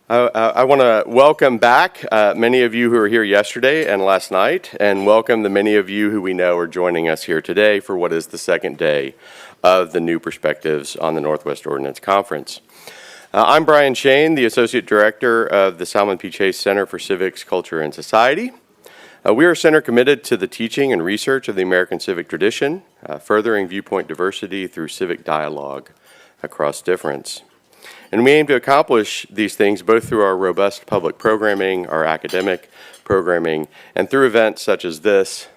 I want to welcome back many of you who were here yesterday and last night, and welcome the many of you who we know are joining us here today for what is the second day of the New Perspectives on the Northwest Ordinance Conference. I'm Brian Shane, the Associate Director of the Salmon P. Chase Center for Civics, Culture, and Society. We are a center committed to the teaching and research of the American civic tradition, furthering viewpoint diversity through civic dialogue across difference. And we aim to accomplish these things both through our robust public programming, our academic programming, and through events such as this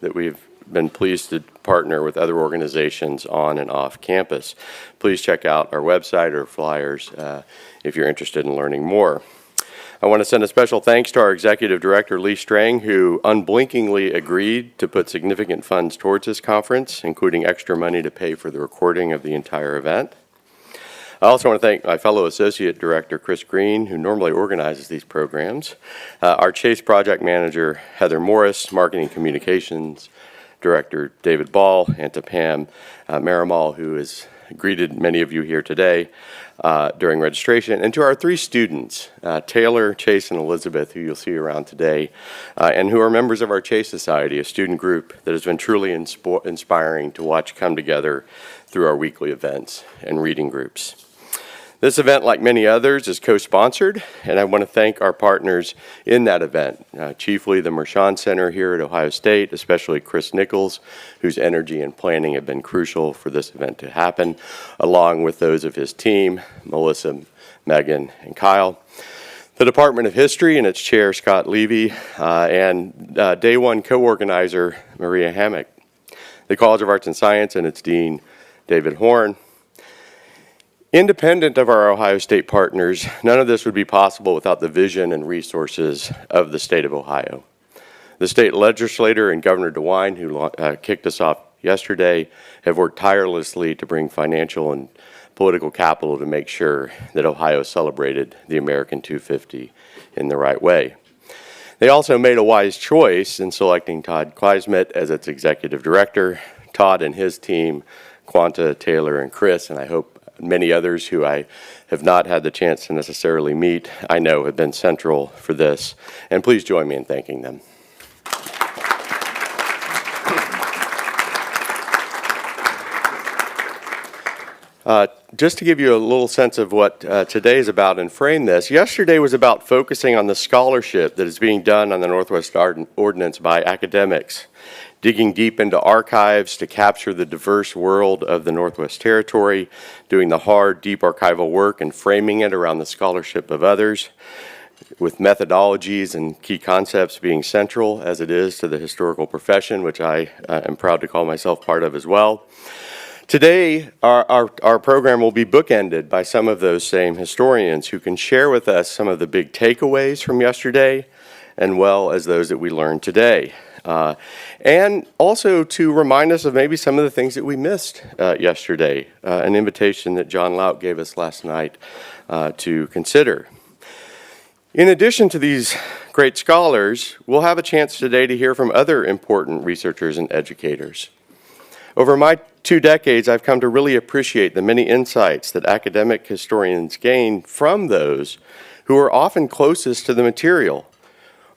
that we've been pleased to partner with other organizations on and off campus. Please check out our website or flyers if you're interested in learning more. I want to send a special thanks to our Executive Director, Lee Strang, who unblinkingly agreed to put significant funds towards this conference, including extra money to pay for the recording of the entire event. I also want to thank my fellow Associate Director, Chris Green, who normally organizes these programs, our Chase Project Manager, Heather Morris, Marketing Communications Director, David Ball, and to Pam Marimal, who has greeted many of you here today during registration, and to our three students, Taylor, Chase, and Elizabeth, who you'll see around today, and who are members of our Chase Society, a student group that has been truly inspiring to watch come together through our weekly events and reading groups. This event, like many others, is co-sponsored, and I want to thank our partners in that event, chiefly the Mershon Center here at Ohio State, especially Chris Nichols, whose energy and planning have been crucial for this event to happen, along with those of his team, Melissa, Megan, and Kyle. The Department of History and its chair, Scott Levy, and Day One co-organizer, Maria Hammock. The College of Arts and Science and its dean, David Horn. Independent of our Ohio State partners, none of this would be possible without the vision and resources of the state of Ohio. The state legislator and Governor DeWine, who kicked us off yesterday, have worked tirelessly to bring financial and political capital to make sure that Ohio celebrated the American 250 in the right way. They also made a wise choice in selecting Todd Kleismet as its executive director. Todd and his team, Quanta, Taylor, and Chris, and I hope many others who I have not had the chance to necessarily meet, I know have been central for this. And please join me in thanking them. Just to give you a little sense of what today is about and frame this, yesterday was about focusing on the scholarship that is being done on the Northwest Ordinance by academics, digging deep into archives to capture the diverse world of the Northwest Territory, doing the hard, deep archival work and framing it around the scholarship of others, with methodologies and key concepts being central as it is to the historical profession, which I am proud to call myself part of as well. Today, our program will be bookended by some of those same historians who can share with us some of the big takeaways from yesterday, and well as those that we learned today. And also to remind us of maybe some of the things that we missed yesterday, an invitation that John Laut gave us last night to consider. In addition to these great scholars, we'll have a chance today to hear from other important researchers and educators. Over my 2 decades, I've come to really appreciate the many insights that academic historians gain from those who are often closest to the material.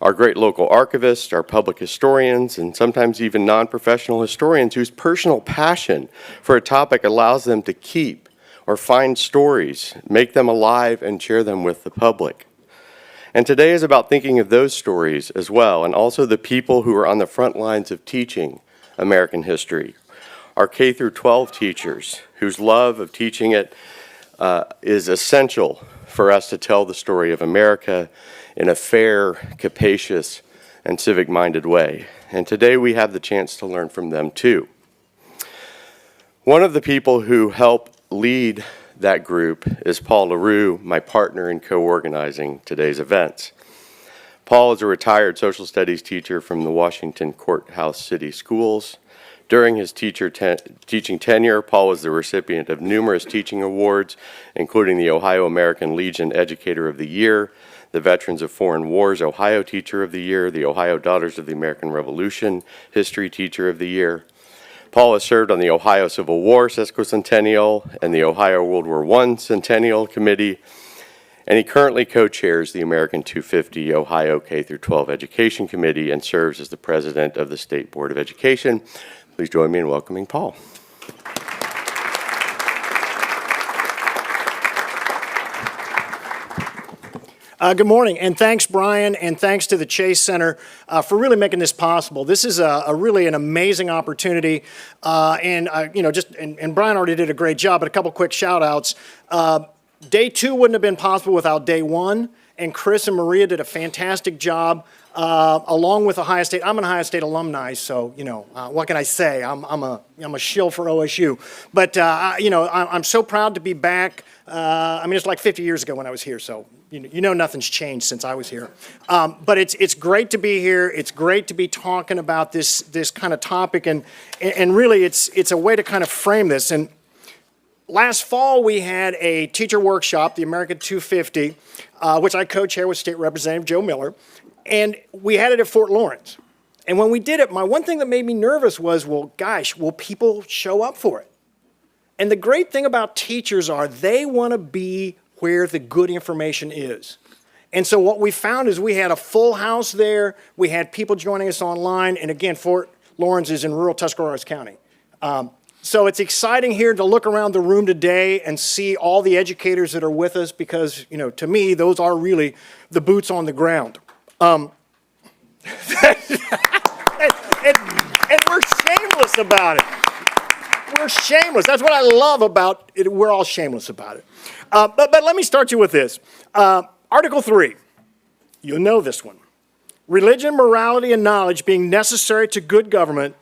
Our great local archivists, our public historians, and sometimes even non-professional historians whose personal passion for a topic allows them to keep or find stories, make them alive, and share them with the public. And today is about thinking of those stories as well, and also the people who are on the front lines of teaching American history. Our K through 12 teachers, whose love of teaching it is essential for us to tell the story of America in a fair, capacious, and civic-minded way. And today we have the chance to learn from them too. One of the people who help lead that group is Paul LaRue, my partner in co-organizing today's events. Paul is a retired social studies teacher from the Washington Courthouse City Schools. During his teaching tenure, Paul was the recipient of numerous teaching awards, including the Ohio American Legion Educator of the Year, the Veterans of Foreign Wars Ohio Teacher of the Year, the Ohio Daughters of the American Revolution History Teacher of the Year. Paul has served on the Ohio Civil War Sesquicentennial and the Ohio World War I Centennial Committee, and he currently co-chairs the American 250 Ohio K-12 Education Committee and serves as the president of the State Board of Education. Please join me in welcoming Paul. Good morning, and thanks, Brian, and thanks to the Chase Center for really making this possible. This is really an amazing opportunity, and Brian already did a great job, but a couple quick shout-outs. Day 2 wouldn't have been possible without Day 1, and Chris and Maria did a fantastic job, along with Ohio State. I'm an Ohio State alumni, so, what can I say? I'm a shill for OSU. But, I'm so proud to be back. It's like 50 years ago when I was here, so nothing's changed since I was here. But it's great to be here. It's great to be talking about this kind of topic, and really it's a way to kind of frame this. And last fall we had a teacher workshop, the American 250, which I co-chair with State Representative Joe Miller, and we had it at Fort Lawrence. And when we did it, my one thing that made me nervous was, well, gosh, will people show up for it? And the great thing about teachers are they want to be where the good information is. And so what we found is we had a full house there. We had people joining us online. And again, Fort Lawrence is in rural Tuscarawas County. So it's exciting here to look around the room today and see all the educators that are with us because, to me, those are really the boots on the ground. And we're shameless about it. We're shameless. That's what I love about it. We're all shameless about it. But let me start you with this. Article 3. You'll know this one. Religion, morality, and knowledge being necessary to good government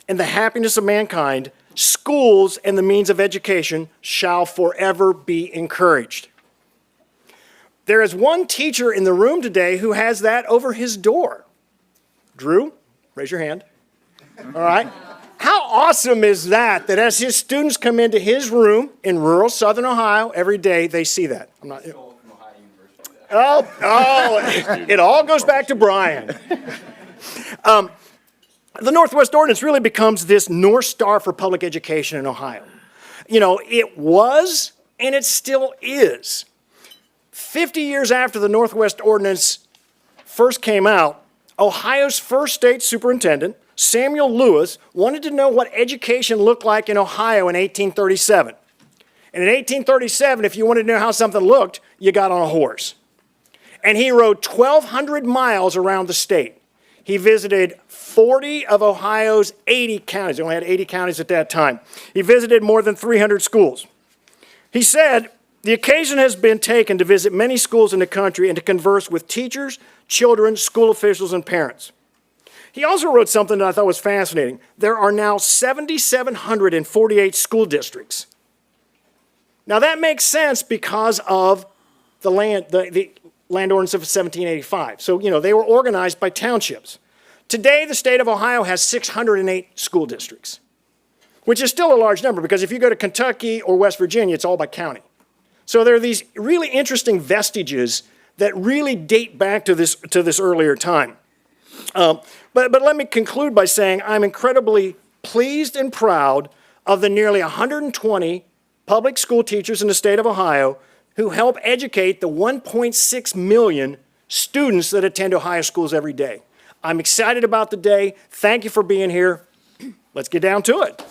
and the happiness of mankind, schools and the means of education shall forever be encouraged. There is one teacher in the room today who has that over his door. Drew, raise your hand. All right. How awesome is that as his students come into his room in rural Southern Ohio every day, they see that? It all goes back to Brian. The Northwest Ordinance really becomes this North Star for public education in Ohio. It was, and it still is. 50 years after the Northwest Ordinance first came out, Ohio's first state superintendent, Samuel Lewis, wanted to know what education looked like in Ohio in 1837. And in 1837, if you wanted to know how something looked, you got on a horse. And he rode 1,200 miles around the state. He visited 40 of Ohio's 80 counties. They only had 80 counties at that time. He visited more than 300 schools. He said, the occasion has been taken to visit many schools in the country and to converse with teachers, children, school officials, and parents. He also wrote something that I thought was fascinating. There are now 7,748 school districts. Now that makes sense because of the land ordinance of 1785. So, they were organized by townships. Today, the state of Ohio has 608 school districts, which is still a large number because if you go to Kentucky or West Virginia, it's all by county. So there are these really interesting vestiges that really date back to this earlier time. But let me conclude by saying I'm incredibly pleased and proud of the nearly 120 public school teachers in the state of Ohio who help educate the 1.6 million students that attend Ohio schools every day. I'm excited about the day. Thank you for being here. Let's get down to it.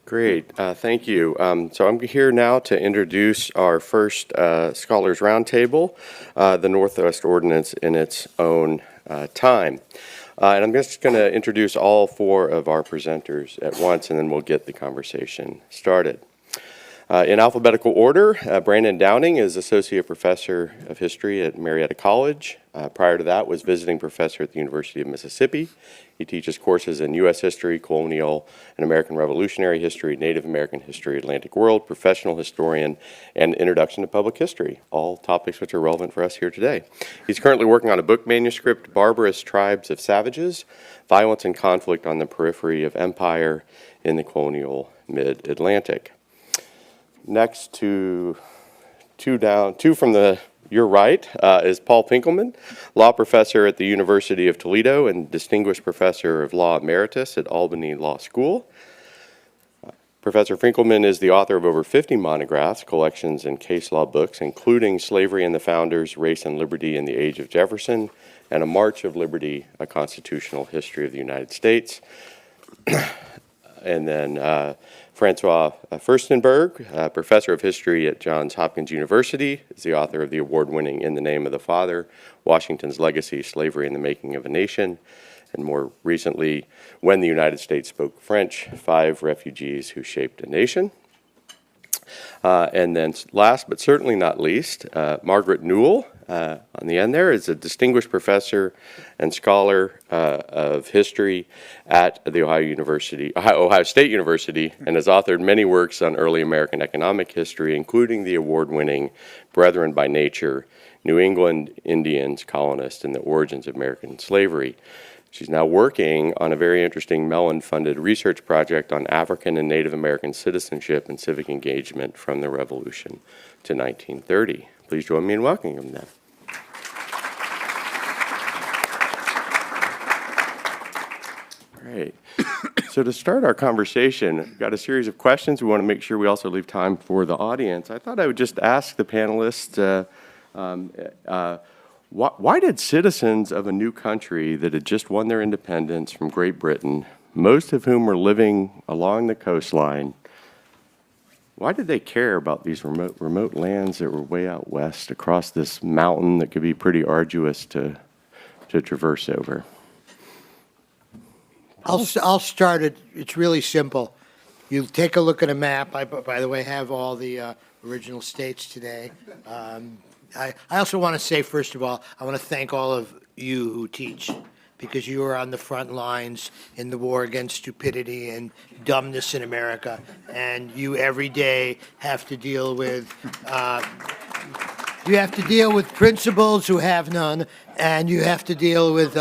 Great, thank you. So I'm here now to introduce our first Scholars Roundtable, the Northwest Ordinance in its own time. And I'm just going to introduce all 4 of our presenters at once, and then we'll get the conversation started. In alphabetical order, Brandon Downing is Associate Professor of History at Marietta College. Prior to that was Visiting Professor at the University of Mississippi. He teaches courses in U.S. History, Colonial and American Revolutionary History, Native American History, Atlantic World, Professional Historian, and Introduction to Public History, all topics which are relevant for us here today. He's currently working on a book manuscript, Barbarous Tribes of Savages, Violence and Conflict on the Periphery of Empire in the Colonial Mid-Atlantic. Next to two from your right is Paul Pinkelman, law professor at the University of Toledo and distinguished professor of law emeritus at Albany Law School. Professor Finkelman is the author of over 50 monographs, collections, and case law books, including Slavery and the Founders, Race and Liberty in the Age of Jefferson, and A March of Liberty, A Constitutional History of the United States. And then Francois Furstenberg, professor of history at Johns Hopkins University, is the author of the award-winning In the Name of the Father, Washington's Legacy, Slavery and the Making of a Nation, and more recently, When the United States Spoke French, 5 Refugees Who Shaped a Nation. And then last but certainly not least, Margaret Newell, on the end there, is a distinguished professor and scholar of history at the Ohio State University, and has authored many works on early American economic history, including the award-winning Brethren by Nature, New England Indians, Colonists, and the Origins of American Slavery. She's now working on a very interesting Mellon-funded research project on African and Native American citizenship and civic engagement from the Revolution to 1930. Please join me in welcoming them. Great. So to start our conversation, we've got a series of questions. We want to make sure we also leave time for the audience. I thought I would just ask the panelists, why did citizens of a new country that had just won their independence from Great Britain, most of whom were living along the coastline, why did they care about these remote lands that were way out west across this mountain that could be pretty arduous to traverse over? I'll start it. It's really simple. You take a look at a map. I, by the way, have all the original states today. I also want to say, first of all, I want to thank all of you who teach, because you are on the front lines in the war against stupidity and dumbness in America, and you every day have to deal with principals who have none, and you have to deal with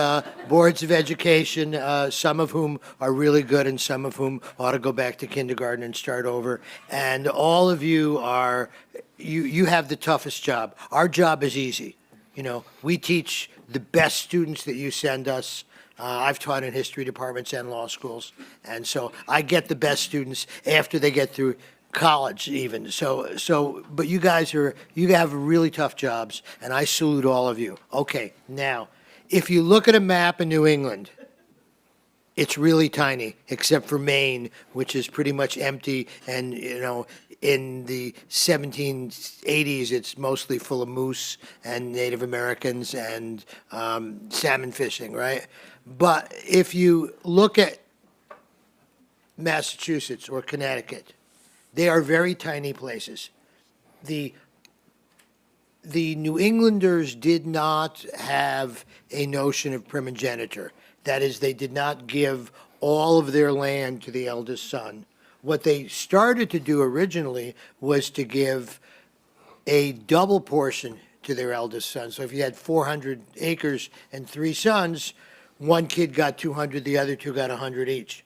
boards of education, some of whom are really good and some of whom ought to go back to kindergarten and start over. And all of you are, you have the toughest job. Our job is easy. You know, we teach the best students that you send us. I've taught in history departments and law schools, and so I get the best students after they get through college even. But you guys you have really tough jobs, and I salute all of you. Okay, now, if you look at a map in New England, it's really tiny, except for Maine, which is pretty much empty, and, you know, in the 1780s, it's mostly full of moose and Native Americans and salmon fishing, right? But if you look at Massachusetts or Connecticut, they are very tiny places. The New Englanders did not have a notion of primogeniture. That is, they did not give all of their land to the eldest son. What they started to do originally was to give a double portion to their eldest son. So if you had 400 acres and 3 sons, one kid got 200, the other 2 got 100 each.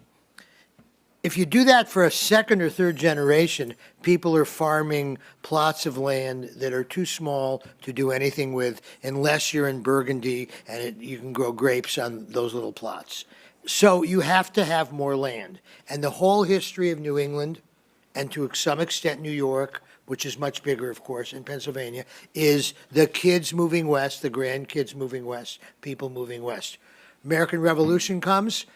If you do that for a second or third generation, people are farming plots of land that are too small to do anything with unless you're in Burgundy and you can grow grapes on those little plots. So you have to have more land. And the whole history of New England, and to some extent New York, which is much bigger, of course, in Pennsylvania, is the kids moving west, the grandkids moving west, people moving west. American Revolution comes,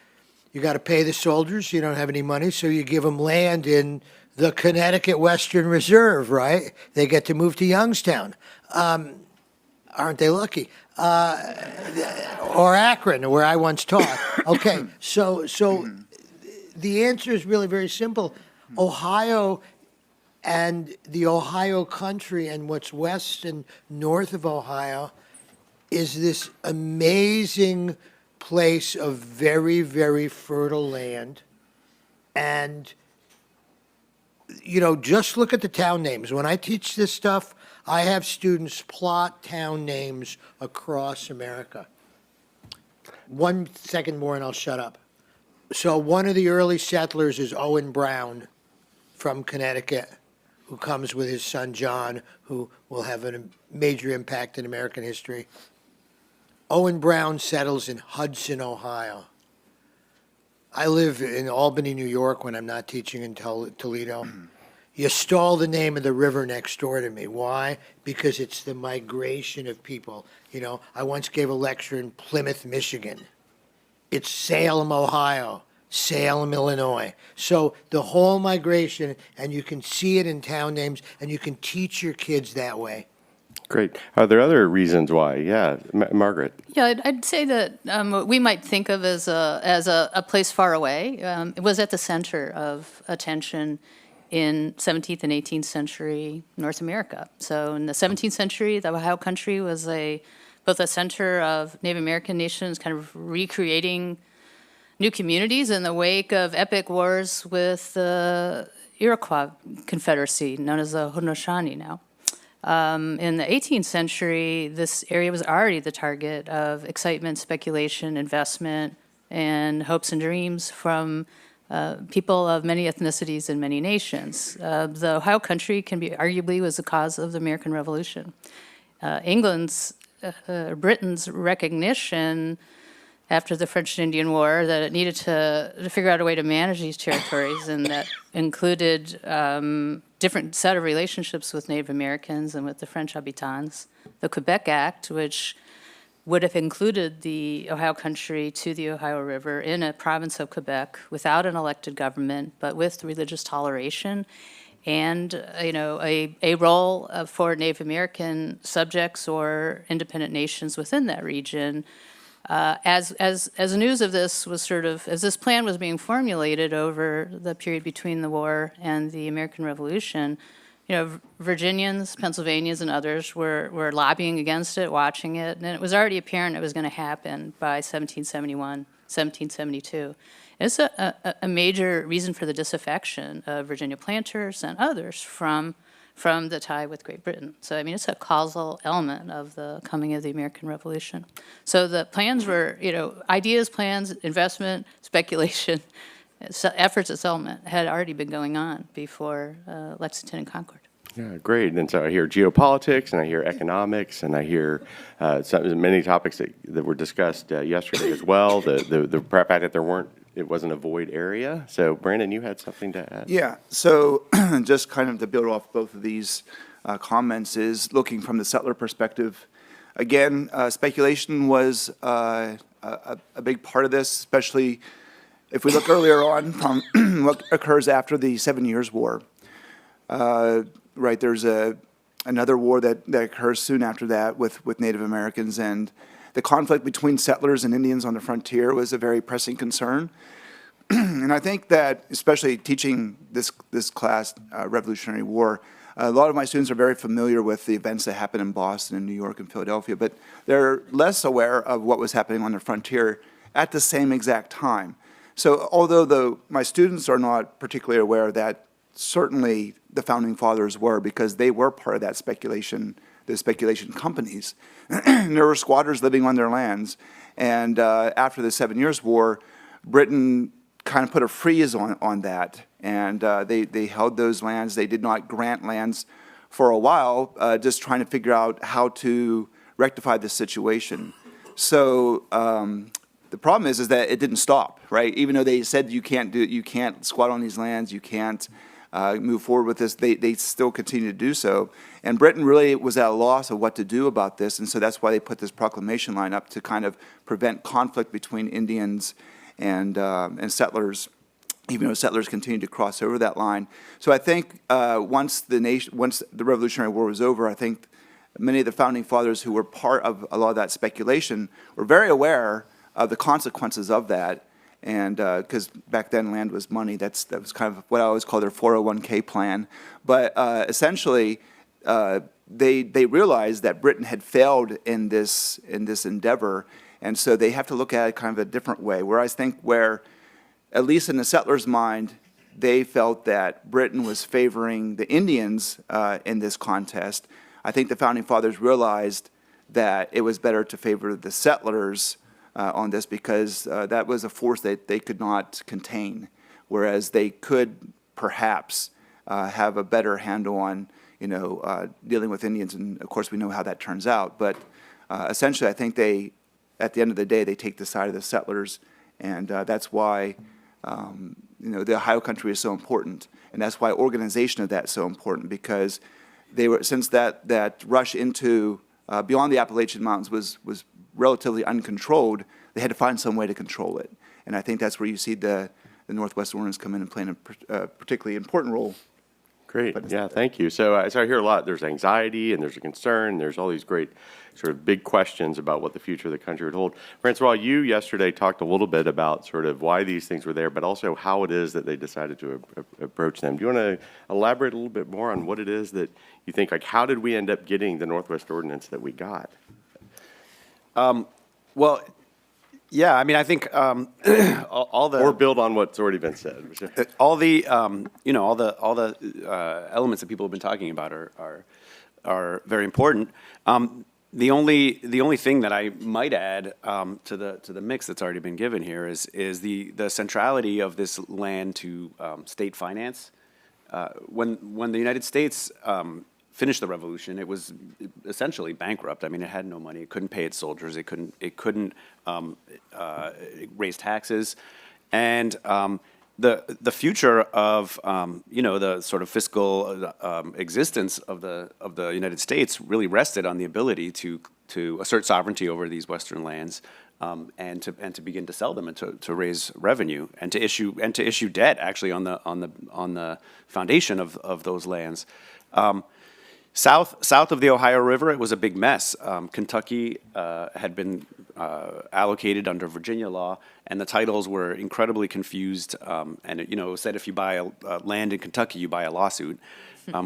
you got to pay the soldiers, you don't have any money, so you give them land in the Connecticut Western Reserve, right? They get to move to Youngstown. Aren't they lucky? Or Akron, where I once taught. Okay, so the answer is really very simple. Ohio and the Ohio country and what's west and north of Ohio is this amazing place of very, very fertile land. And, you know, just look at the town names. When I teach this stuff, I have students plot town names across America. 1 second more and I'll shut up. So one of the early settlers is Owen Brown from Connecticut, who comes with his son John, who will have a major impact in American history. Owen Brown settles in Hudson, Ohio. I live in Albany, New York, when I'm not teaching in Toledo. You stole the name of the river next door to me. Why? Because it's the migration of people. You know, I once gave a lecture in Plymouth, Michigan. It's Salem, Ohio, Salem, Illinois. So the whole migration, and you can see it in town names, and you can teach your kids that way. Great. Are there other reasons why? Yeah, Margaret. Yeah, I'd say that what we might think of as a place far away, it was at the center of attention in 17th and 18th century North America. So in the 17th century, the Ohio country was both a center of Native American nations kind of recreating new communities in the wake of epic wars with the Iroquois Confederacy, known as the Haudenosaunee now. In the 18th century, this area was already the target of excitement, speculation, investment, and hopes and dreams from people of many ethnicities and many nations. The Ohio country can be arguably was the cause of the American Revolution. Britain's recognition after the French and Indian War that it needed to figure out a way to manage these territories, and that included different set of relationships with Native Americans and with the French habitants. The Quebec Act, which would have included the Ohio country to the Ohio River in a province of Quebec without an elected government, but with religious toleration, and a role for Native American subjects or independent nations within that region. As news of this was as this plan was being formulated over the period between the war and the American Revolution, Virginians, Pennsylvanians, and others were lobbying against it, watching it, and it was already apparent it was going to happen by 1771, 1772. It's a major reason for the disaffection of Virginia planters and others from the tie with Great Britain. So, I mean, it's a causal element of the coming of the American Revolution. So the plans were, ideas, plans, investment, speculation, efforts at settlement had already been going on before Lexington and Concord. Yeah, great. And so I hear geopolitics, and I hear economics, and I hear many topics that were discussed yesterday as well. The fact that it wasn't a void area. So, Brandon, you had something to add? Yeah, so just kind of to build off both of these comments is looking from the settler perspective. Again, speculation was a big part of this, especially if we look earlier on from what occurs after the 7 Years' War. Right, there's another war that occurs soon after that with Native Americans, and the conflict between settlers and Indians on the frontier was a very pressing concern. And I think that, especially teaching this class, Revolutionary War, a lot of my students are very familiar with the events that happened in Boston and New York and Philadelphia, but they're less aware of what was happening on the frontier at the same exact time. So although my students are not particularly aware of that, certainly the Founding Fathers were, because they were part of that speculation, the speculation companies. There were squatters living on their lands. And after the 7 Years' War, Britain kind of put a freeze on that. And they held those lands. They did not grant lands for a while, just trying to figure out how to rectify the situation. So the problem is that it didn't stop, right? Even though they said you can't squat on these lands, you can't move forward with this, they still continue to do so. And Britain really was at a loss of what to do about this, and so that's why they put this proclamation line up to kind of prevent conflict between Indians and settlers, even though settlers continued to cross over that line. So I think once the Revolutionary War was over, I think many of the Founding Fathers who were part of a lot of that speculation were very aware of the consequences of that. And because back then land was money, that was kind of what I always call their 401k plan. But essentially, they realized that Britain had failed in this endeavor, and so they have to look at it kind of a different way. Whereas I think at least in the settlers' mind, they felt that Britain was favoring the Indians in this contest. I think the Founding Fathers realized that it was better to favor the settlers on this, because that was a force that they could not contain, whereas they could perhaps have a better handle on dealing with Indians, and of course we know how that turns out. But essentially, I think at the end of the day, they take the side of the settlers, and that's why the Ohio country is so important. And that's why organization of that is so important, because since that rush into beyond the Appalachian Mountains was relatively uncontrolled, they had to find some way to control it. And I think that's where you see the Northwest Ordinance come in and play a particularly important role. Great. Yeah, thank you. So I hear a lot. There's anxiety and there's a concern. There's all these great sort of big questions about what the future of the country would hold. Francois, you yesterday talked a little bit about sort of why these things were there, but also how it is that they decided to approach them. Do you want to elaborate a little bit more on what it is that you think, like, how did we end up getting the Northwest Ordinance that we got? Well, yeah, I mean, I think all the Or build on what's already been said. all the elements that people have been talking about are very important. The only thing that I might add to the mix that's already been given here is the centrality of this land to state finance. When the United States finished the revolution, it was essentially bankrupt. I mean, it had no money. It couldn't pay its soldiers. It couldn't raise taxes, and the future of the sort of fiscal existence of the United States really rested on the ability to assert sovereignty over these Western lands, and to begin to sell them and to raise revenue and to issue debt actually on the foundation of those lands. South of the Ohio River, it was a big mess. Kentucky had been allocated under Virginia law, and the titles were incredibly confused. And it said if you buy land in Kentucky, you buy a lawsuit.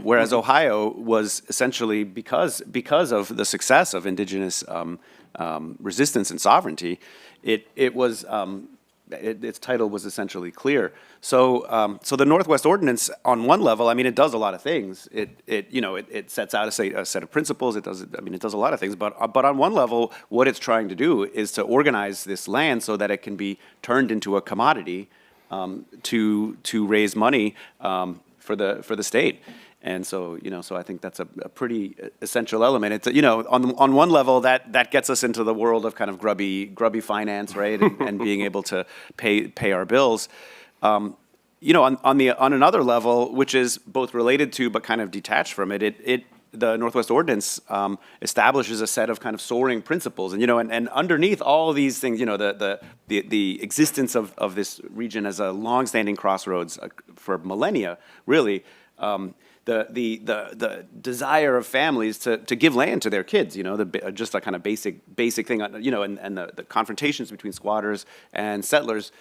Whereas Ohio was essentially, because of the success of indigenous resistance and sovereignty, its title was essentially clear. So the Northwest Ordinance, on one level, I mean, it does a lot of things. It sets out a set of principles. It does a lot of things. But on one level, what it's trying to do is to organize this land so that it can be turned into a commodity to raise money for the state. And so, so I think that's a pretty essential element. It's, on one level, that gets us into the world of kind of grubby finance, right, and being able to pay our bills. On another level, which is both related to but kind of detached from it, the Northwest Ordinance establishes a set of kind of soaring principles, and underneath all these things, the existence of this region as a longstanding crossroads for millennia, really. The desire of families to give land to their kids, just a kind of basic thing, and the confrontations between squatters and settlers.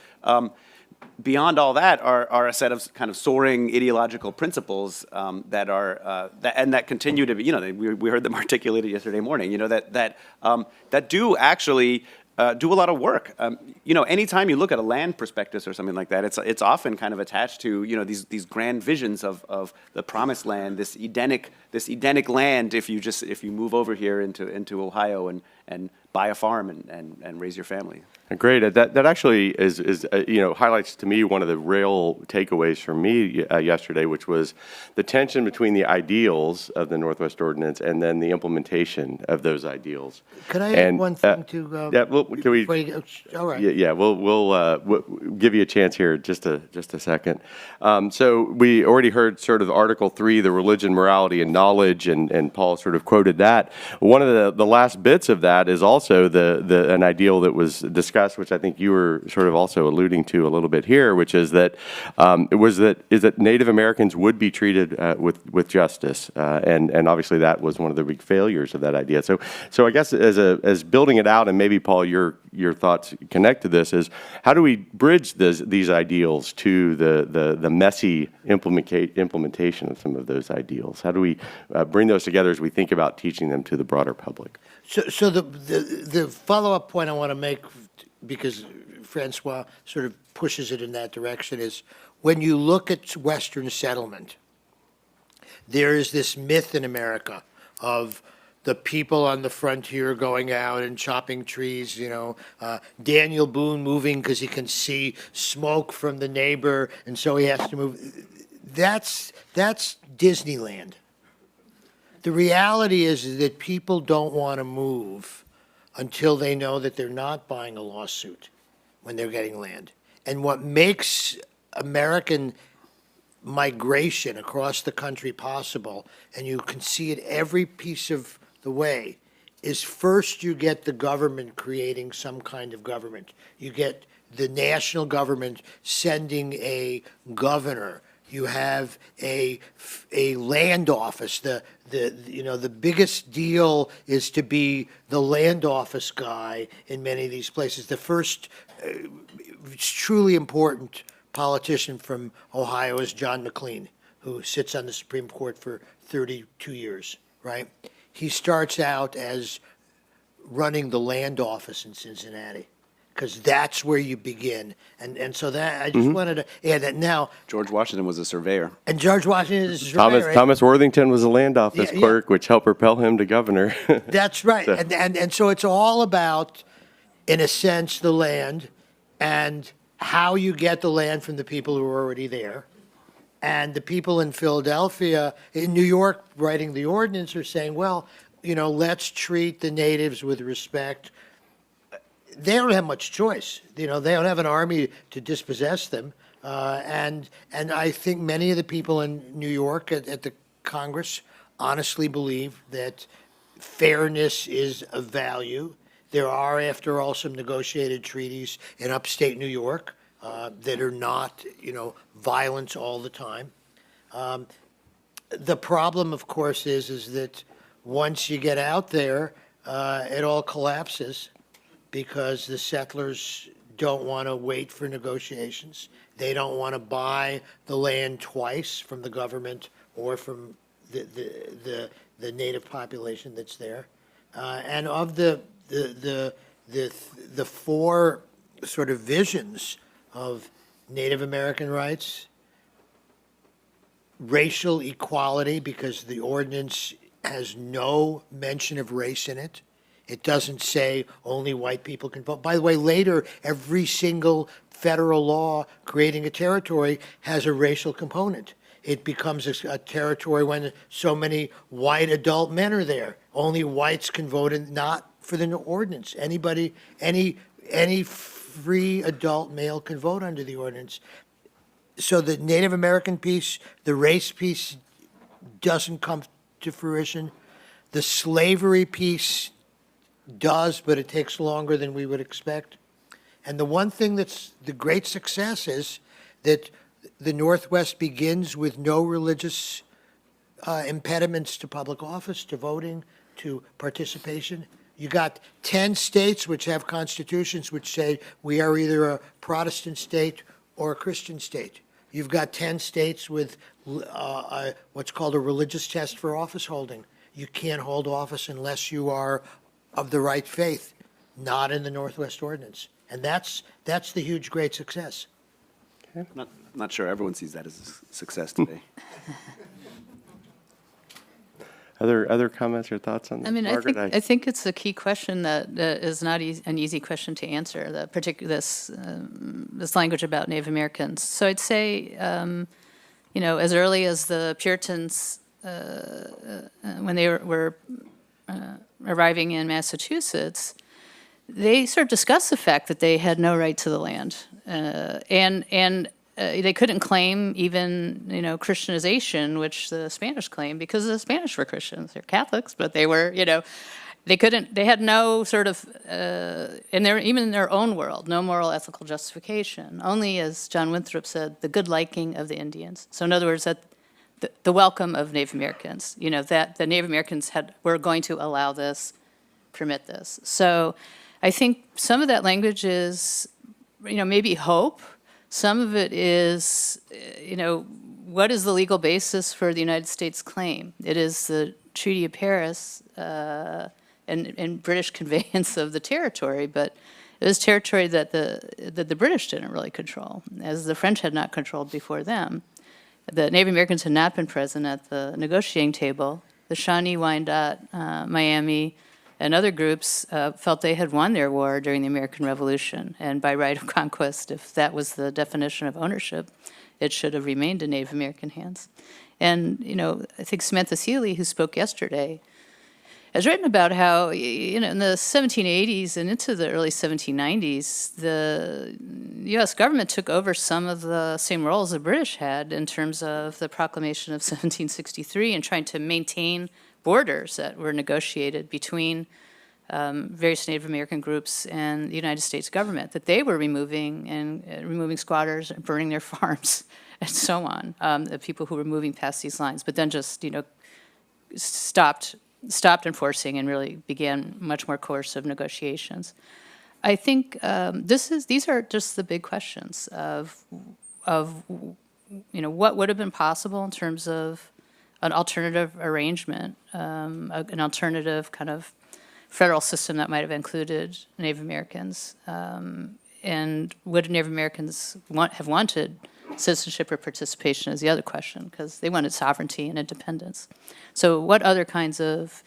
Beyond all that are a set of kind of soaring ideological principles that continue to be, we heard them articulated yesterday morning, that do actually do a lot of work. Anytime you look at a land prospectus or something like that, it's often kind of attached to these grand visions of the promised land, this Edenic land. If you move over here into Ohio and buy a farm and raise your family. Great. That actually is highlights to me one of the real takeaways from me yesterday, which was the tension between the ideals of the Northwest Ordinance and then the implementation of those ideals. Could I add one thing to? Yeah. Well, can we? All right. Yeah. We'll give you a chance here. Just a second. So we already heard sort of Article 3, the religion, morality, and knowledge, and Paul sort of quoted that. One of the last bits of that is also an ideal that was discussed, which I think you were sort of also alluding to a little bit here, which is that Native Americans would be treated with justice, and obviously that was one of the big failures of that idea. So I guess as building it out, and maybe Paul, your thoughts connect to this, is how do we bridge these ideals to the messy implementation of some of those ideals? How do we bring those together as we think about teaching them to the broader public? So the follow-up point I want to make, because Francois sort of pushes it in that direction, is when you look at Western settlement, there is this myth in America of the people on the frontier going out and chopping trees, Daniel Boone moving because he can see smoke from the neighbor, and so he has to move. That's Disneyland. The reality is that people don't want to move until they know that they're not buying a lawsuit when they're getting land. And what makes American migration across the country possible, and you can see it every piece of the way, is first you get the government creating some kind of government. You get the national government sending a governor. You have a land office. The biggest deal is to be the land office guy in many of these places. The first truly important politician from Ohio is John McLean, who sits on the Supreme Court for 32 years, right? He starts out as running the land office in Cincinnati, because that's where you begin. And so that, I just wanted to add that now. George Washington was a surveyor. And George Washington is Thomas, right? Thomas Worthington was a land office Yeah, yeah. clerk, which helped propel him to governor. That's right. So- And so it's all about, in a sense, the land and how you get the land from the people who are already there. And the people in Philadelphia, in New York, writing the ordinance are saying, well, let's treat the natives with respect. They don't have much choice. They don't have an army to dispossess them. And I think many of the people in New York at the Congress honestly believe that fairness is a value. There are, after all, some negotiated treaties in upstate New York that are not, violence all the time. The problem, of course, is that once you get out there, it all collapses because the settlers don't want to wait for negotiations. They don't want to buy the land twice from the government or from the native population that's there. And of the four sort of visions of Native American rights, racial equality, because the ordinance has no mention of race in it. It doesn't say only white people can vote. By the way, later, every single federal law creating a territory has a racial component. It becomes a territory when so many white adult men are there. Only whites can vote, and not for the ordinance. Anybody, any free adult male can vote under the ordinance. So the Native American piece, the race piece doesn't come to fruition. The slavery piece does, but it takes longer than we would expect. And the one thing that's the great success is that the Northwest begins with no religious impediments to public office, to voting, to participation. You got 10 states which have constitutions which say we are either a Protestant state or a Christian state. You've got 10 states with what's called a religious test for office holding. You can't hold office unless you are of the right faith, not in the Northwest Ordinance. And that's the huge, great success. Not sure everyone sees that as a success today. Other comments or thoughts on that? I mean, Margaret, I think it's a key question that is not an easy question to answer, this language about Native Americans. So I'd say, as early as the Puritans, when they were arriving in Massachusetts, they sort of discussed the fact that they had no right to the land, and they couldn't claim even, Christianization, which the Spanish claimed, because the Spanish were Christians. They're Catholics, but they were, they had no sort of, even in their own world, no moral ethical justification. Only, as John Winthrop said, the good liking of the Indians. So in other words, that the welcome of Native Americans, that the Native Americans were going to allow this, permit this. So I think some of that language is, maybe hope. Some of it is, what is the legal basis for the United States claim? It is the Treaty of Paris and British conveyance of the territory, but it was territory that the British didn't really control, as the French had not controlled before them. The Native Americans had not been present at the negotiating table. The Shawnee, Wyandotte, Miami, and other groups felt they had won their war during the American Revolution, and by right of conquest, if that was the definition of ownership, it should have remained in Native American hands. And, I think Samantha Seeley, who spoke yesterday, has written about how, in the 1780s and into the early 1790s, the U.S. government took over some of the same roles the British had in terms of the proclamation of 1763 and trying to maintain borders that were negotiated between various Native American groups and the United States government, that they were removing squatters and burning their farms and so on, the people who were moving past these lines, but then just, stopped enforcing and really began much more coercive negotiations. I think these are just the big questions of what would have been possible in terms of an alternative arrangement, an alternative kind of federal system that might have included Native Americans, and would Native Americans have wanted citizenship or participation is the other question, because they wanted sovereignty and independence. So what other kinds of,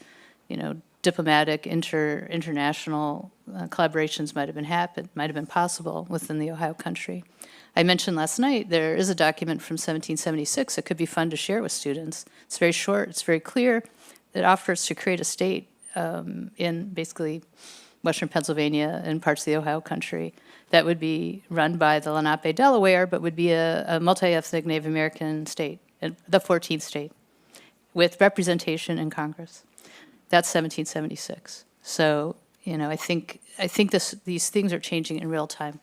diplomatic, international collaborations might have been possible within the Ohio country? I mentioned last night there is a document from 1776 that could be fun to share with students. It's very short, it's very clear. It offers to create a state in basically western Pennsylvania and parts of the Ohio country that would be run by the Lenape, Delaware, but would be a multi-ethnic Native American state, the 14th state, with representation in Congress. That's 1776. So, I think these things are changing in real time.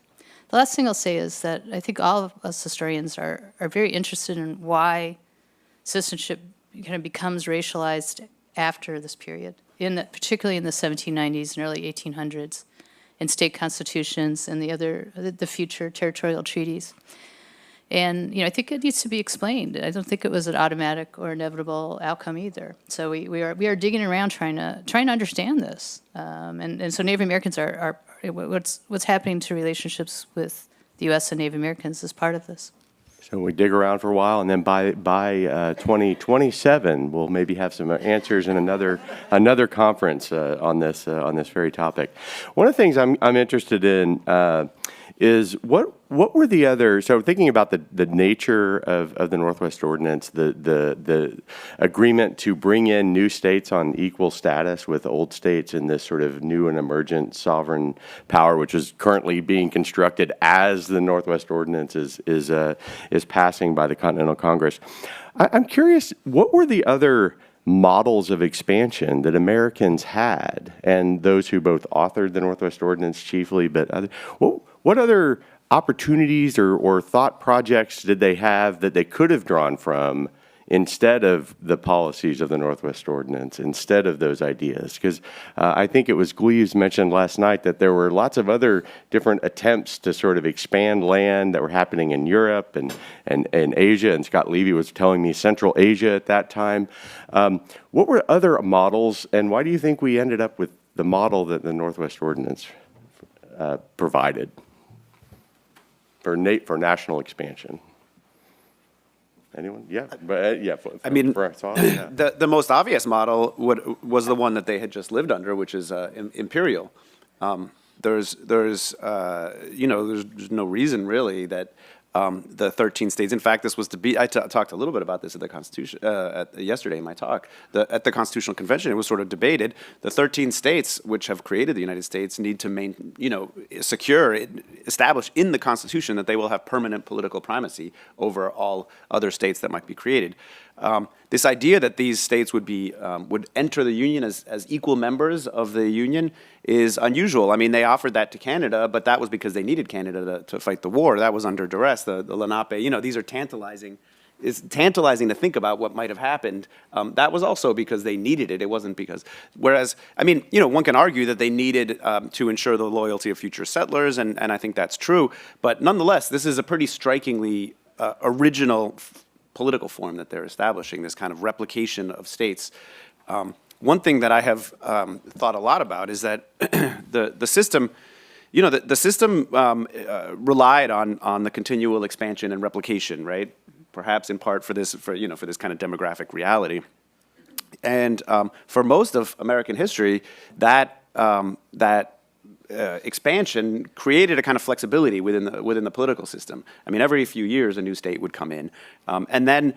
The last thing I'll say is that I think all of us historians are very interested in why citizenship kind of becomes racialized after this period, particularly in the 1790s and early 1800s, in state constitutions and the future territorial treaties. And I think it needs to be explained. I don't think it was an automatic or inevitable outcome either. So we are digging around trying to understand this. And so Native Americans are what's happening to relationships with the U.S. and Native Americans is part of this. So we dig around for a while, and then by 2027, we'll maybe have some answers in another conference on this very topic. One of the things I'm interested in is what were the other, so thinking about the nature of the Northwest Ordinance, the agreement to bring in new states on equal status with old states in this sort of new and emergent sovereign power, which is currently being constructed as the Northwest Ordinance is passing by the Continental Congress. I'm curious, what were the other models of expansion that Americans had, and those who both authored the Northwest Ordinance chiefly, but what other opportunities or thought projects did they have that they could have drawn from instead of the policies of the Northwest Ordinance, instead of those ideas? Because I think it was Gleaves mentioned last night that there were lots of other different attempts to sort of expand land that were happening in Europe and Asia, and Scott Levy was telling me Central Asia at that time. What were other models, and why do you think we ended up with the model that the Northwest Ordinance provided for national expansion? Anyone? Yeah, but yeah. The most obvious model was the one that they had just lived under, which is imperial. There's no reason really that the 13 states. In fact, this was I talked a little bit about this at the Constitution yesterday in my talk. At the Constitutional Convention, it was sort of debated. The 13 states which have created the United States need to establish in the Constitution that they will have permanent political primacy over all other states that might be created. This idea that these states would enter the Union as equal members of the Union is unusual. I mean, they offered that to Canada, but that was because they needed Canada to fight the war. That was under duress. The Lenape, these are tantalizing. It's tantalizing to think about what might have happened. That was also because they needed it. It wasn't because, whereas, one can argue that they needed to ensure the loyalty of future settlers, and I think that's true. But nonetheless, this is a pretty strikingly original political form that they're establishing, this kind of replication of states. One thing that I have thought a lot about is that the system, the system relied on the continual expansion and replication, right? Perhaps in part for this kind of demographic reality. And for most of American history, that expansion created a kind of flexibility within the political system. I mean, every few years a new state would come in, and then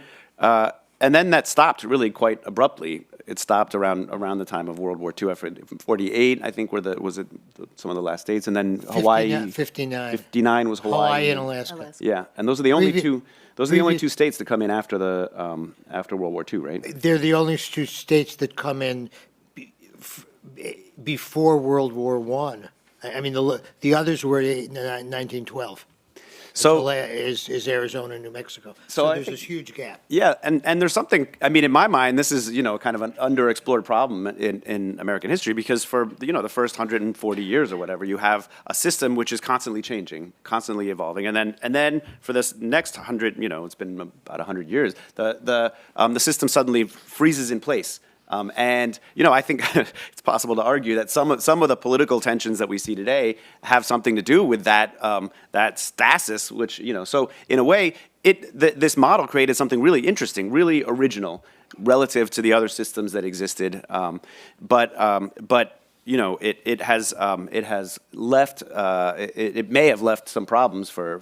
that stopped really quite abruptly It stopped around the time of World War II. After 48, I think, some of the last states, and then Hawaii. 59. 59 was Hawaii. Hawaii and Alaska. Yeah, and those are the only Previ- two. Those are the only previous- two states that come in after after World War II, right? They're the only two states that come in before World War One. I mean, the others were in 1912. So Is Arizona and New Mexico. So So I there's think- this huge gap. yeah, and there's something. I mean, in my mind, this is kind of an underexplored problem in American history, because for the first 140 years or whatever, you have a system which is constantly changing, constantly evolving, and then for this next 100, it's been about 100 years, the system suddenly freezes in place. And I think it's possible to argue that some of the political tensions that we see today have something to do with that stasis, which So in a way, this model created something really interesting, really original, relative to the other systems that existed. But it has left. It may have left some problems for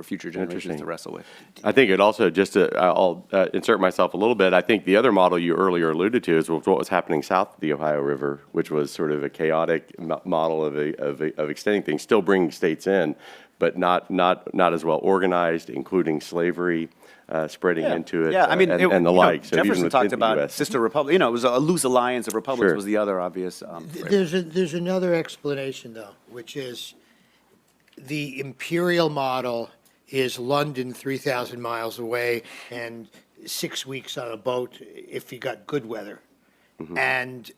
future generations Interesting. to wrestle with. I think it also, I'll insert myself a little bit. I think the other model you earlier alluded to is what was happening south of the Ohio River, which was sort of a chaotic model of extending things, still bringing states in, but not as well organized, including slavery spreading into it, Yeah, I mean, and the like. So even Jefferson within talked the about US. sister republic. It was a loose alliance of republics Sure. was the other obvious. There's another explanation, though, which is the imperial model is London 3,000 miles away and 6 weeks on a boat if you got good weather. And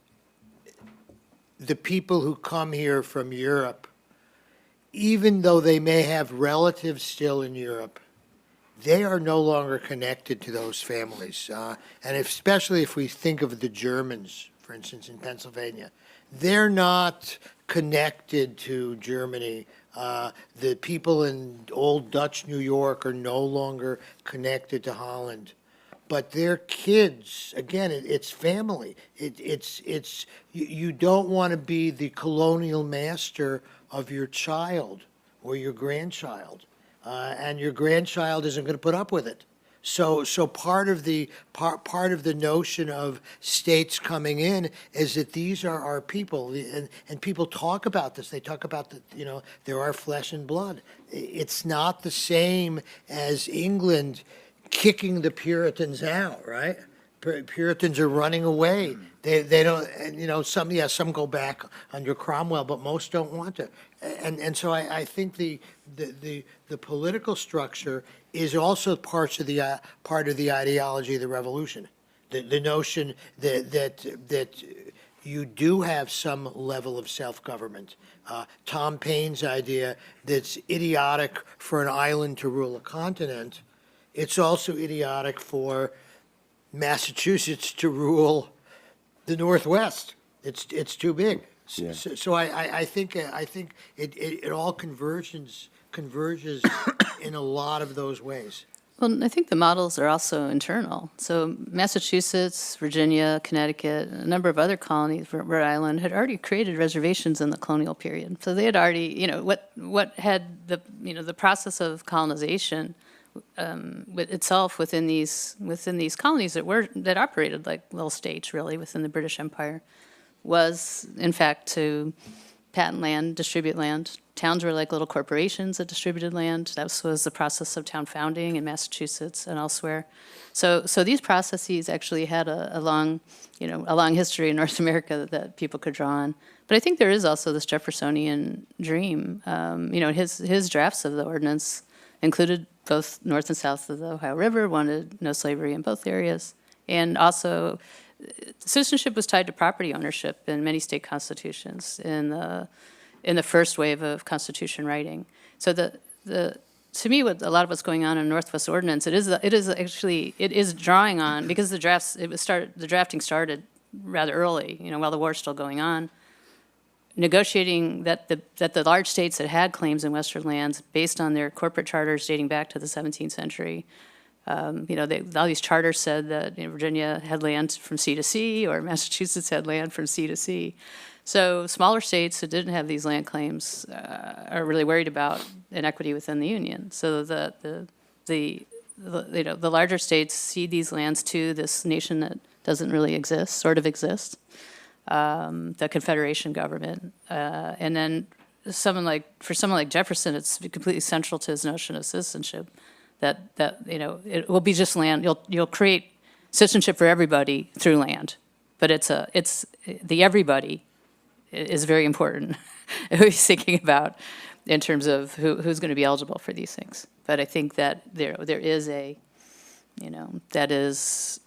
the people who come here from Europe, even though they may have relatives still in Europe, they are no longer connected to those families. And especially if we think of the Germans, for instance, in Pennsylvania, they're not connected to Germany. The people in old Dutch New York are no longer connected to Holland. But their kids, again, it's family. You don't want to be the colonial master of your child or your grandchild. And your grandchild isn't going to put up with it. So part of the notion of states coming in is that these are our people, and people talk about this. They talk about there are flesh and blood. It's not the same as England kicking the Puritans out, right? Puritans are running away. They don't, and some go back under Cromwell, but most don't want to. And so I think the political structure is also part of the ideology of the revolution. The notion that you do have some level of self-government. Tom Paine's idea that's idiotic for an island to rule a continent. It's also idiotic for Massachusetts to rule the Northwest. It's too big. Yeah. So I think it all converges in a lot of those ways. Well, I think the models are also internal. So Massachusetts, Virginia, Connecticut, a number of other colonies, Rhode Island, had already created reservations in the colonial period. So they had already, what had the process of colonization with itself within these colonies that operated like little states, really, within the British Empire, was in fact to patent land, distribute land. Towns were like little corporations that distributed land. That was the process of town founding in Massachusetts and elsewhere. So these processes actually had a long history in North America that people could draw on. But I think there is also this Jeffersonian dream. His drafts of the ordinance included both north and south of the Ohio River, wanted no slavery in both areas, and also citizenship was tied to property ownership in many state constitutions in the first wave of Constitution writing. So to me, what a lot of what's going on in Northwest Ordinance, it is drawing on, because the drafting started rather early, while the war was still going on, negotiating that the large states that had claims in Western lands based on their corporate charters dating back to the 17th century. All these charters said that Virginia had land from sea to sea, or Massachusetts had land from sea to sea. So smaller states that didn't have these land claims are really worried about inequity within the union. So the larger states cede these lands to this nation that doesn't really exist, sort of exists. The Confederation government, and then for someone like Jefferson, it's completely central to his notion of citizenship. That it will be just land. You'll create citizenship for everybody through land, but it's the everybody is very important. Who he's thinking about in terms of who's going to be eligible for these things. But I think that there is that is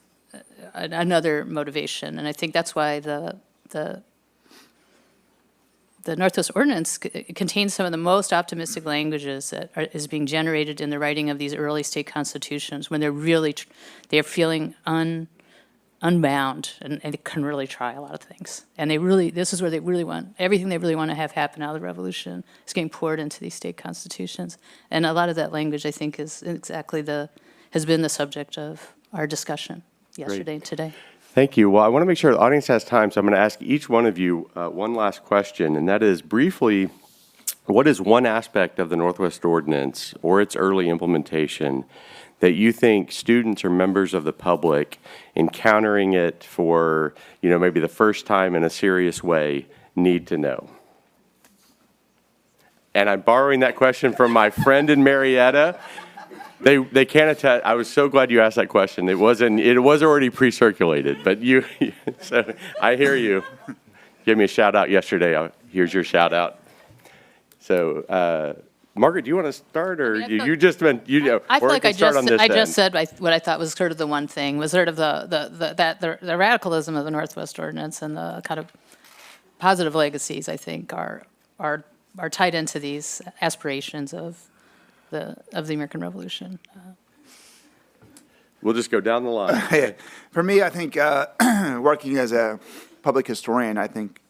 another motivation, and I think that's why the Northwest Ordinance contains some of the most optimistic languages that is being generated in the writing of these early state constitutions, when they're feeling unbound and they can really try a lot of things. And this is where they really want, everything they really want to have happen out of the revolution is getting poured into these state constitutions. And a lot of that language, I think, has been the subject of our discussion yesterday and today. Thank you. Well, I want to make sure the audience has time, so I'm going to ask each one of you one last question, and that is briefly, what is one aspect of the Northwest Ordinance or its early implementation that you think students or members of the public encountering it for, maybe the first time in a serious way need to know? And I'm borrowing that question from my friend in Marietta. They can't attest. I was so glad you asked that question. It was already pre-circulated, but so I hear you. Gave me a shout out yesterday. Here's your shout out. So, Margaret, do you want to start, or you just been, I feel like I just said said what I thought was sort of the one thing, was sort of the radicalism of the Northwest Ordinance and the kind of positive legacies, I think, are tied into these aspirations of the American Revolution. We'll just go down the line. For me, I think working as a public historian, I think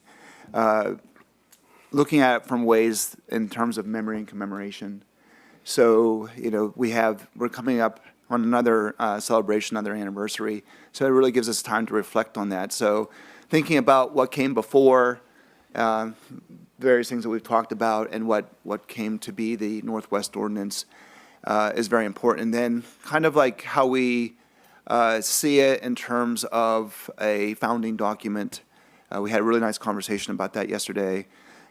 looking at it from ways in terms of memory and commemoration. So, we're coming up on another celebration, another anniversary. So it really gives us time to reflect on that. So thinking about what came before, various things that we've talked about, and what came to be the Northwest Ordinance is very important. And then kind of like how we see it in terms of a founding document. We had a really nice conversation about that yesterday.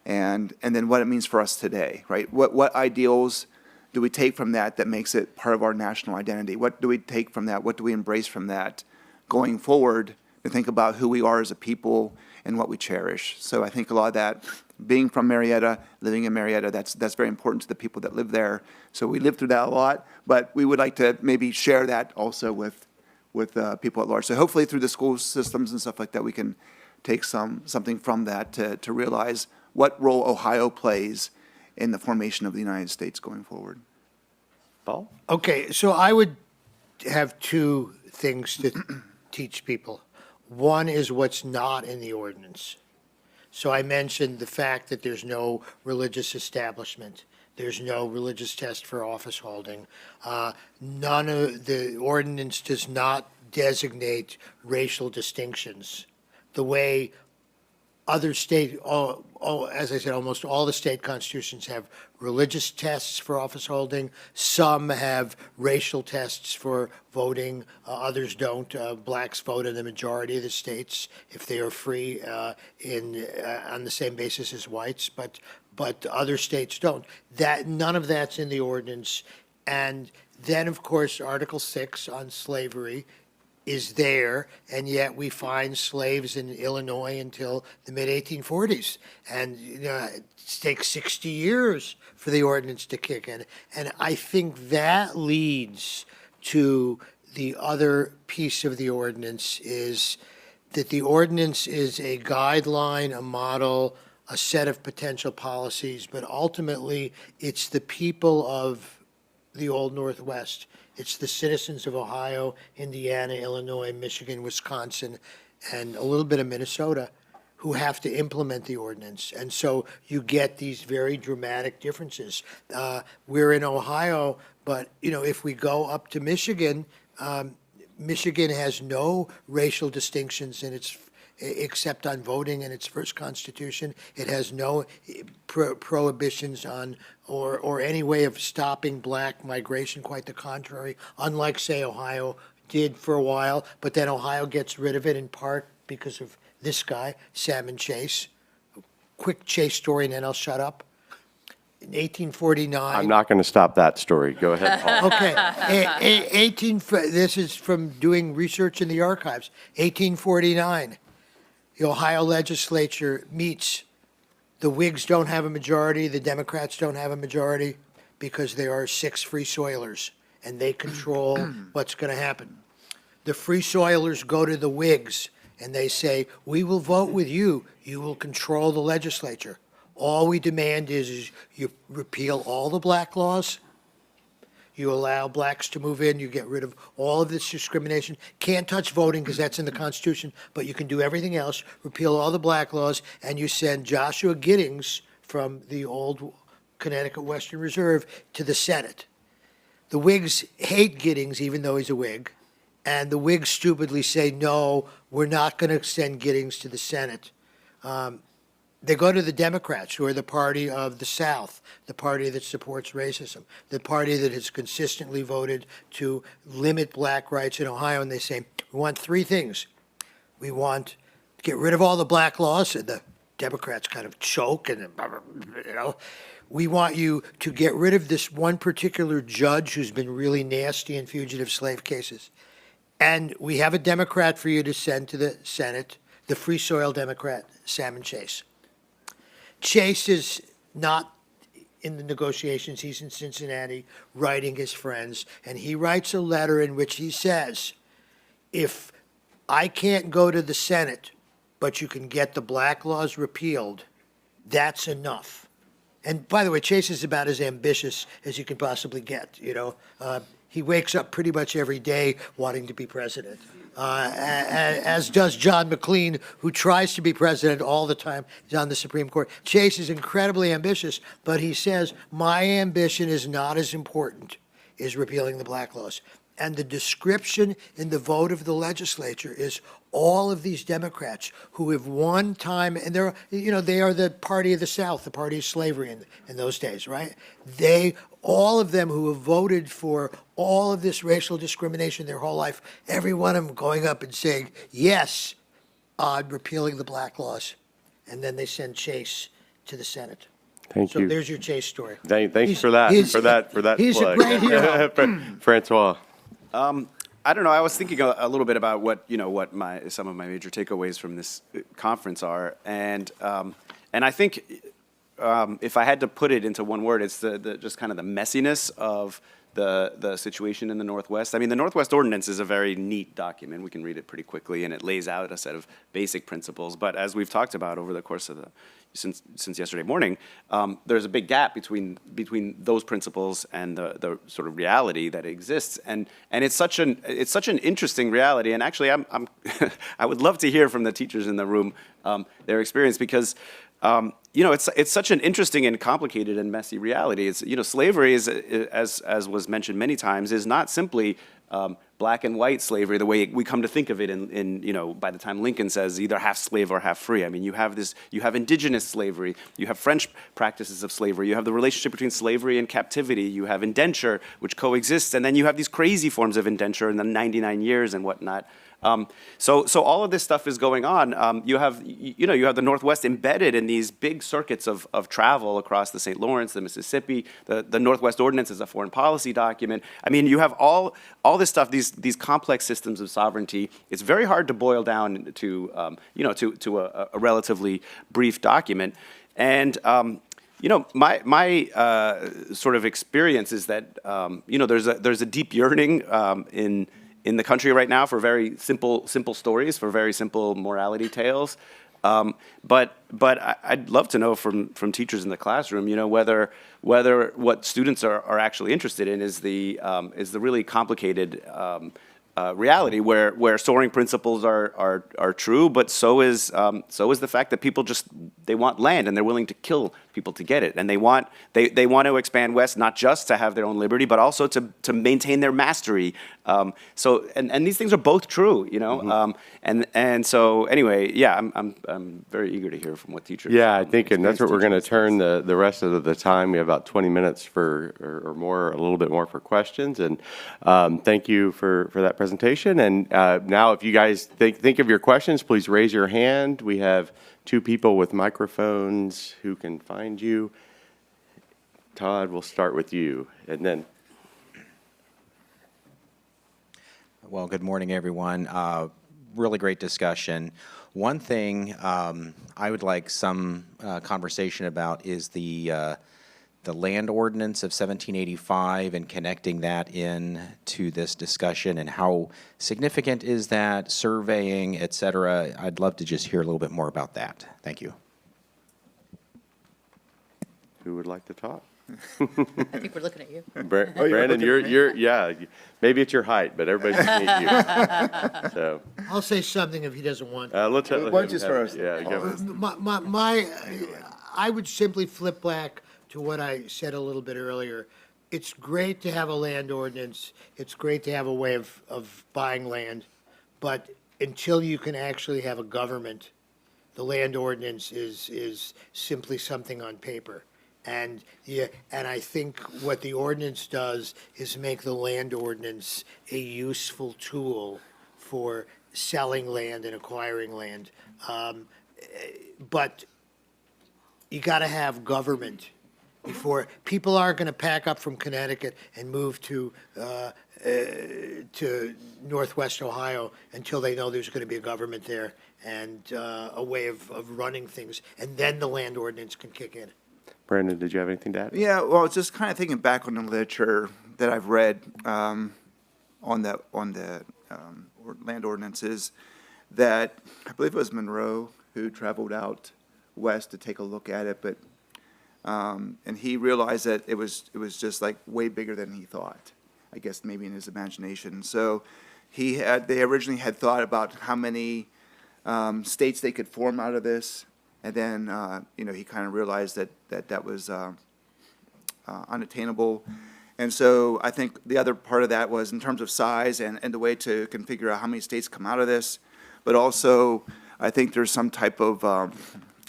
And then what it means for us today, right? What ideals do we take from that makes it part of our national identity? What do we take from that? What do we embrace from that going forward to think about who we are as a people and what we cherish? So I think a lot of that, being from Marietta, living in Marietta, that's very important to the people that live there. So we live through that a lot, but we would like to maybe share that also with people at large. So hopefully through the school systems and stuff like that, we can take something from that to realize what role Ohio plays in the formation of the United States going forward. Paul? Okay, so I would have two things to teach people. One is what's not in the ordinance. So I mentioned the fact that there's no religious establishment. There's no religious test for office holding. None of the ordinance does not designate racial distinctions the way other state, as I said, almost all the state constitutions have religious tests for office holding. Some have racial tests for voting. Others don't. Blacks vote in the majority of the states if they are free on the same basis as whites, but other states don't. None of that's in the ordinance. And then, of course, Article 6 on slavery is there, and yet we find slaves in Illinois until the mid-1840s. And it takes 60 years for the ordinance to kick in. And I think that leads to the other piece of the ordinance, is that the ordinance is a guideline, a model, a set of potential policies, but ultimately it's the people of the Old Northwest. It's the citizens of Ohio, Indiana, Illinois, Michigan, Wisconsin, and a little bit of Minnesota who have to implement the ordinance. And so you get these very dramatic differences. We're in Ohio, but if we go up to Michigan, Michigan has no racial distinctions in its except on voting in its first constitution. It has no prohibitions on or any way of stopping black migration, quite the contrary, unlike, say, Ohio did for a while, but then Ohio gets rid of it in part because of this guy, Salmon Chase. Quick Chase story, and then I'll shut up. In 1849. I'm not going to stop that story. Go ahead, Paul. Okay, this is from doing research in the archives. 1849, the Ohio legislature meets. The Whigs don't have a majority, the Democrats don't have a majority, because there are 6 Free Soilers, and they control what's going to happen. The Free Soilers go to the Whigs, and they say, we will vote with you. You will control the legislature. All we demand is you repeal all the black laws. You allow blacks to move in. You get rid of all of this discrimination. Can't touch voting because that's in the Constitution, but you can do everything else. Repeal all the black laws, and you send Joshua Giddings from the old Connecticut Western Reserve to the Senate. The Whigs hate Giddings, even though he's a Whig, and the Whigs stupidly say, no, we're not going to send Giddings to the Senate. They go to the Democrats, who are the party of the South, the party that supports racism, the party that has consistently voted to limit black rights in Ohio, and they say, we want 3 things. We want to get rid of all the black laws, and the Democrats kind of choke, and we want you to get rid of this one particular judge who's been really nasty in fugitive slave cases. And we have a Democrat for you to send to the Senate, the Free Soil Democrat, Salmon Chase. Chase is not in the negotiations. He's in Cincinnati writing his friends, and he writes a letter in which he says, if I can't go to the Senate, but you can get the black laws repealed, that's enough. And by the way, Chase is about as ambitious as you can possibly get, He wakes up pretty much every day wanting to be president, as does John McLean, who tries to be president all the time. He's on the Supreme Court. Chase is incredibly ambitious, but he says, my ambition is not as important as repealing the black laws. And the description in the vote of the legislature is all of these Democrats who have one time, and they are the party of the South, the party of slavery in those days, right? All of them who have voted for all of this racial discrimination their whole life, every one of them going up and saying, yes, on repealing the black laws. And then they send Chase to the Senate. Thank So you. there's your Chase story. Thanks for that. He's He's a great hero. Francois. I don't know. I was thinking a little bit about what some of my major takeaways from this conference are, and I think if I had to put it into one word, it's the just kind of the messiness of the situation in the Northwest. I mean, the Northwest Ordinance is a very neat document. We can read it pretty quickly, and it lays out a set of basic principles. But as we've talked about over the course of since yesterday morning, there's a big gap between those principles and the sort of reality that exists, and it's such an interesting reality. And actually, I'm I would love to hear from the teachers in the room their experience, because it's such an interesting and complicated and messy reality. It's slavery is, as was mentioned many times, is not simply black and white slavery, the way we come to think of it in by the time Lincoln says either half slave or half free. I mean, you have indigenous slavery, you have French practices of slavery, you have the relationship between slavery and captivity, you have indenture, which coexists, and then you have these crazy forms of indenture in the 99 years and whatnot. So all of this stuff is going on. You have the Northwest embedded in these big circuits of travel across the St. Lawrence, the Mississippi. The Northwest Ordinance is a foreign policy document. I mean, you have all this stuff, these complex systems of sovereignty. It's very hard to boil down to a relatively brief document. And my sort of experience is that there's a deep yearning in the country right now for very simple stories, for very simple morality tales. But I'd love to know from teachers in the classroom, whether what students are actually interested in is the really complicated reality where soaring principles are true, but so is the fact that people they want land and they're willing to kill people people to get it. And they want to expand west, not just to have their own liberty, but also to maintain their mastery. And these things are both true, you know. And so anyway, yeah, I'm very eager to hear from what teachers. Yeah, I think, and that's what we're going to turn the rest of the time. We have about 20 minutes or more, a little bit more for questions. And thank you for that presentation. And now, if you guys think of your questions, please raise your hand. We have 2 people with microphones who can find you. Todd, we'll start with you, and then. Well, good morning, everyone. Really great discussion. One thing I would like some conversation about is the land ordinance of 1785 and connecting that in to this discussion, and how significant is that, surveying, et cetera. I'd love to just hear a little bit more about that. Thank you. Who would like to talk? I think we're looking at you. Brandon, yeah, maybe it's your height, but everybody can meet you. So I'll say something if he doesn't want. let's let Why him don't you have it. first? Yeah, go ahead. I would simply flip back to what I said a little bit earlier. It's great to have a land ordinance. It's great to have a way of buying land. But until you can actually have a government, the land ordinance is simply something on paper. And I think what the ordinance does is make the land ordinance a useful tool for selling land and acquiring land. But you got to have government before people aren't going to pack up from Connecticut and move to Northwest Ohio until they know there's going to be a government there and a way of running things, and then the land ordinance can kick in. Brandon, did you have anything to add? Yeah, well, just kind of thinking back on the literature that I've read on the land ordinances, that I believe it was Monroe who traveled out west to take a look at it, but and he realized that it was just like way bigger than he thought, I guess maybe in his imagination. So they originally had thought about how many states they could form out of this. And then, he kind of realized that was unattainable. And so I think the other part of that was in terms of size and the way to configure out how many states come out of this. But also, I think there's some type of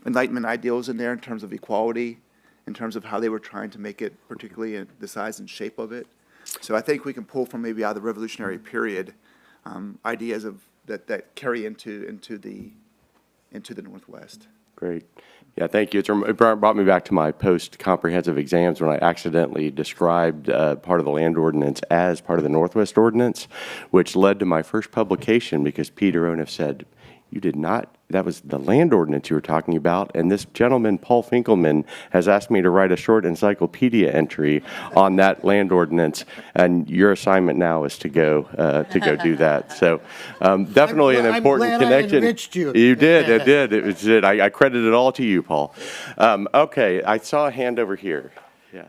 Enlightenment ideals in there in terms of equality, in terms of how they were trying to make it, particularly in the size and shape of it. So I think we can pull from maybe out of the Revolutionary period ideas of that carry into the Northwest. Great. Yeah, thank you. It brought me back to my post-comprehensive exams when I accidentally described part of the land ordinance as part of the Northwest Ordinance, which led to my first publication because Peter Onif said, "You did not, that was the land ordinance you were talking about, and this gentleman, Paul Finkelman, has asked me to write a short encyclopedia entry on that land ordinance, and your assignment now is to go do that." So definitely an important I'm glad connection. I enriched you. You did, it did. It was it. I credit it all to you, Paul. Okay, I saw a hand over here. Yeah.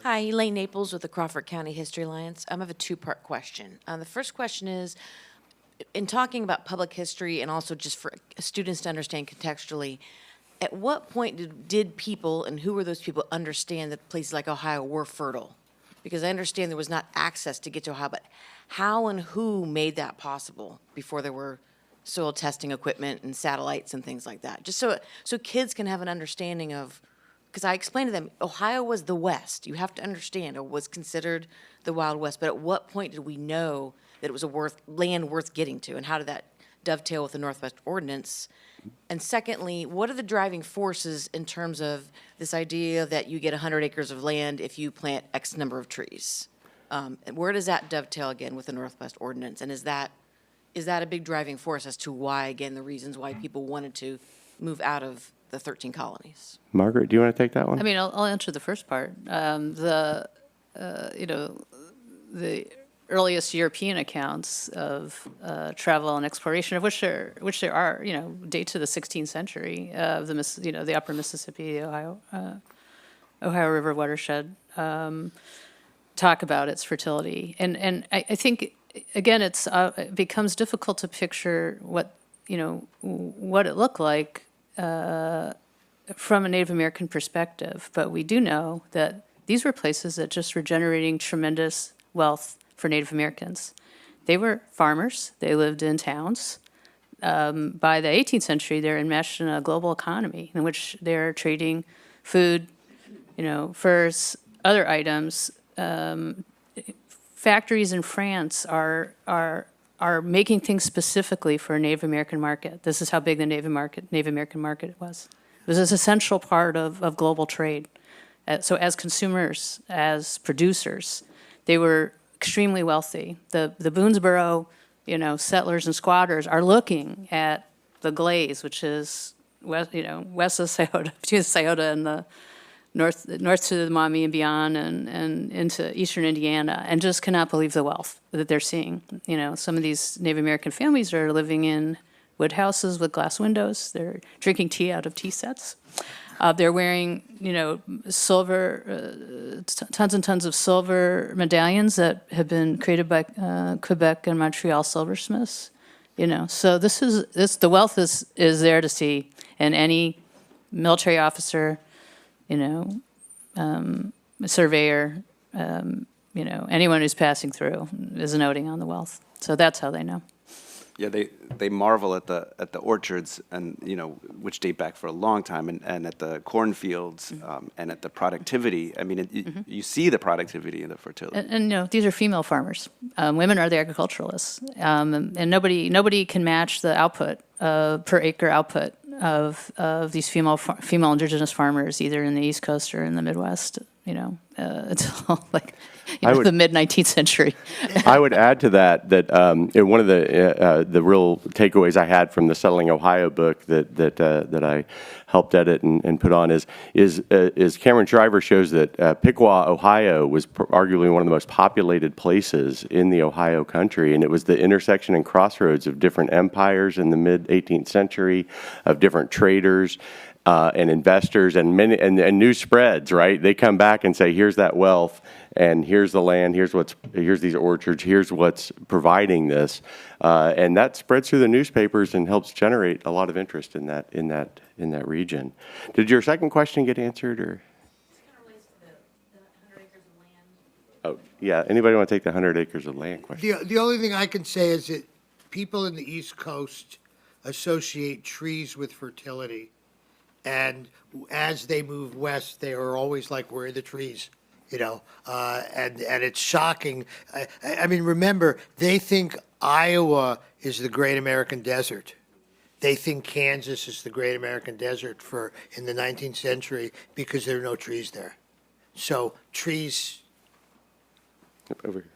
Hi, Elaine Naples with the Crawford County History Alliance. I have a 2-part question. The first question is, in talking about public history and also just for students to understand contextually, at what point did people, and who were those people, understand that places like Ohio were fertile? Because I understand there was not access to get to Ohio, but how and who made that possible before there were soil testing equipment and satellites and things like that? Just so kids can have an understanding of, because I explained to them, Ohio was the West. You have to understand, it was considered the Wild West, but at what point did we know that it was land worth getting to, and how did that dovetail with the Northwest Ordinance? And secondly, what are the driving forces in terms of this idea that you get 100 acres of land if you plant X number of trees? Where does that dovetail again with the Northwest Ordinance? And is that a big driving force as to why, again, the reasons why people wanted to move out of the 13 colonies? Margaret, do you want to take that one? I mean, I'll answer the first part. The earliest European accounts of travel and exploration, of which there are, date to the 16th century of the Upper Mississippi, Ohio River watershed, talk about its fertility, and I think again it becomes difficult to picture what it looked like from a Native American perspective, but we do know that these were places that just were generating tremendous wealth for Native Americans. They were farmers. They lived in towns. By the 18th century, they're enmeshed in a global economy in which they're trading food, furs, other items. Factories in France are making things specifically for a Native American market. This is how big the Native American market was. It was an essential part of global trade. So as consumers, as producers, they were extremely wealthy. The Boonesboro, settlers and squatters are looking at the Glades, which is west of Scioto, between Scioto and the north to the Maumee and beyond, and into eastern Indiana, and just cannot believe the wealth that they're seeing. Some of these Native American families are living in wood houses with glass windows. They're drinking tea out of tea sets. They're wearing, silver, tons and tons of silver medallions that have been created by Quebec and Montreal silversmiths. So the wealth is there to see, and any military officer, surveyor, anyone who's passing through is noting on the wealth. So that's how they know. Yeah, they marvel at the orchards, and which date back for a long time, and at the cornfields, and at the productivity. I mean, you see the productivity and the fertility. And these are female farmers. Women are the agriculturalists, and nobody can match the output per acre output of these female indigenous farmers, either in the East Coast or in the Midwest. Until the mid-19th century. I would add to that one of the real takeaways I had from the Settling Ohio book that I helped edit and put on is Cameron Shriver shows that Piqua, Ohio, was arguably one of the most populated places in the Ohio country, and it was the intersection and crossroads of different empires in the mid-18th century, of different traders. And investors and news spreads, right? They come back and say, here's that wealth, and here's the land, here's these orchards, here's what's providing this, and that spreads through the newspapers and helps generate a lot of interest in that region. Did your second question get answered, or? Oh, yeah. Anybody want to take the 100 acres of land question? The only thing I can say is that people in the East Coast associate trees with fertility. And as they move west, they are always like, where are the trees? And it's shocking. I mean, remember, they think Iowa is the great American desert. They think Kansas is the great American desert in the 19th century because there are no trees there. So trees. Over here.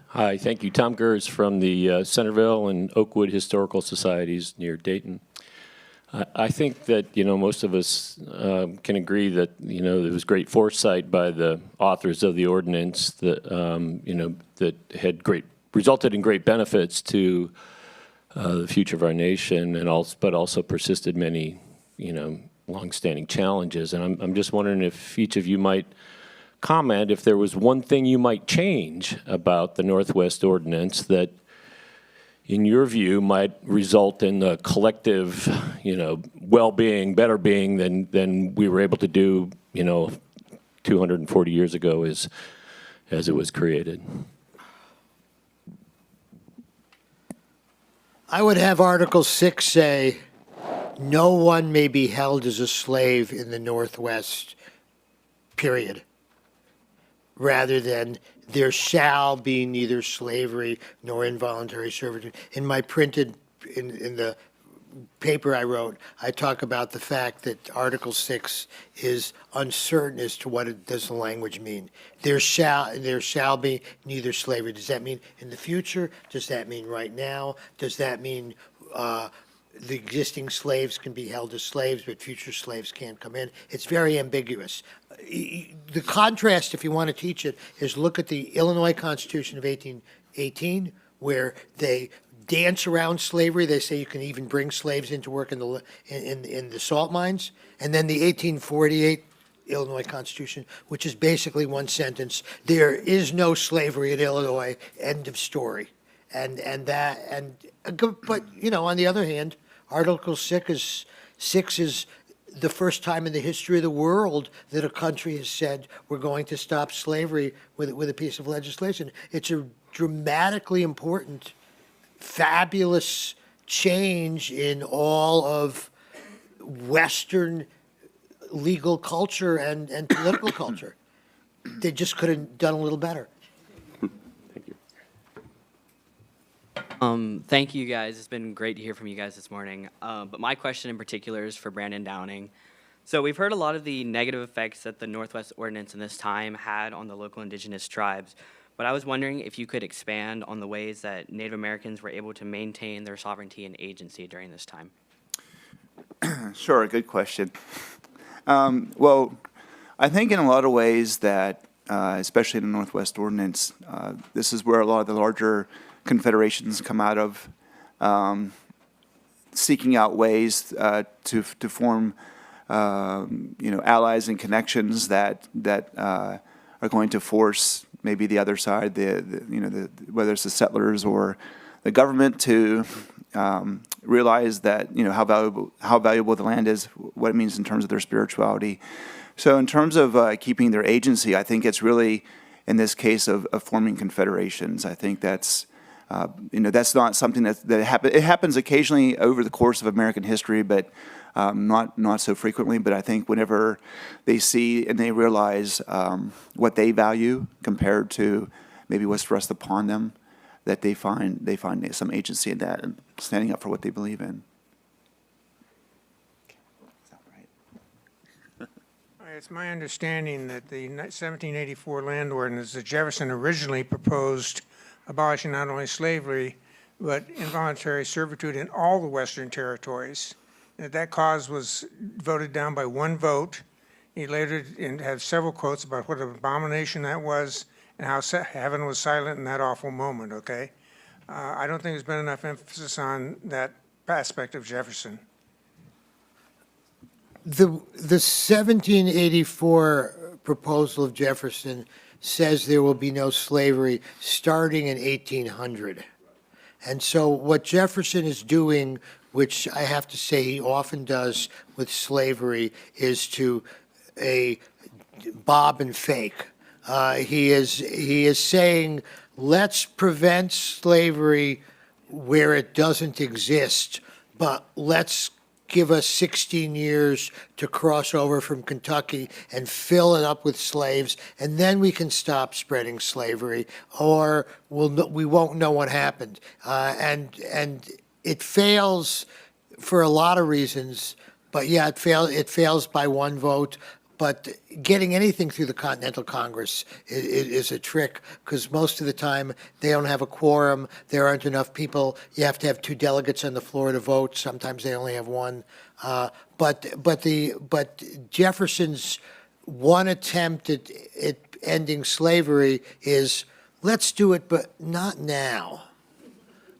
Hi, thank you. Tom Gers from the Centerville and Oakwood Historical Societies near Dayton. I think that, most of us can agree that, there was great foresight by the authors of the ordinance that, that had resulted in great benefits to the future of our nation, but also persisted many, longstanding challenges. And I'm just wondering if each of you might comment if there was one thing you might change about the Northwest Ordinance that, in your view, might result in the collective, well-being, better being than we were able to do, 240 years ago as it was created. I would have Article 6 say, no one may be held as a slave in the Northwest, period. Rather than there shall be neither slavery nor involuntary servitude. In my in the paper I wrote, I talk about the fact that Article 6 is uncertain as to what does the language mean. There shall be neither slavery. Does that mean in the future? Does that mean right now? Does that mean the existing slaves can be held as slaves, but future slaves can't come in? It's very ambiguous. The contrast, if you want to teach it, is look at the Illinois Constitution of 1818, where they dance around slavery. They say you can even bring slaves into work in the salt mines. And then the 1848 Illinois Constitution, which is basically one sentence: there is no slavery in Illinois. End of story. But on the other hand, Article 6 is the first time in the history of the world that a country has said we're going to stop slavery with a piece of legislation. It's a dramatically important, fabulous change in all of Western legal culture and political culture. They just could have done a little better. Thank you guys. It's been great to hear from you guys this morning. But my question in particular is for Brandon Downing. So we've heard a lot of the negative effects that the Northwest Ordinance in this time had on the local indigenous tribes. But I was wondering if you could expand on the ways that Native Americans were able to maintain their sovereignty and agency during this time. Sure, good question. Well, I think in a lot of ways that, especially in the Northwest Ordinance, this is where a lot of the larger confederations come out of, seeking out ways to form, allies and connections that are going to force maybe the other side, whether it's the settlers or the government, to realize that how valuable the land is, what it means in terms of their spirituality. So in terms of keeping their agency, I think it's really in this case of forming confederations. I think that's that's not something that happens. It happens occasionally over the course of American history, but not so frequently. But I think whenever they see and they realize what they value compared to maybe what's thrust upon them, that they find some agency in that and standing up for what they believe in. Is that right? It's my understanding that the 1784 Land Ordinance that Jefferson originally proposed abolishing not only slavery, but involuntary servitude in all the Western territories. That cause was voted down by one vote. He later had several quotes about what an abomination that was and how heaven was silent in that awful moment, okay? I don't think there's been enough emphasis on that aspect of Jefferson. The 1784 proposal of Jefferson says there will be no slavery starting in 1800. And so what Jefferson is doing, which I have to say he often does with slavery, is to bob and fake. He is saying, let's prevent slavery where it doesn't exist, but let's give us 16 years to cross over from Kentucky and fill it up with slaves, and then we can stop spreading slavery, or we won't know what happened. And it fails for a lot of reasons, but yeah, it fails by one vote. But getting anything through the Continental Congress is a trick, because most of the time they don't have a quorum. There aren't enough people. You have to have 2 delegates on the floor to vote. Sometimes they only have 1. But Jefferson's one attempt at ending slavery is, let's do it, but not now.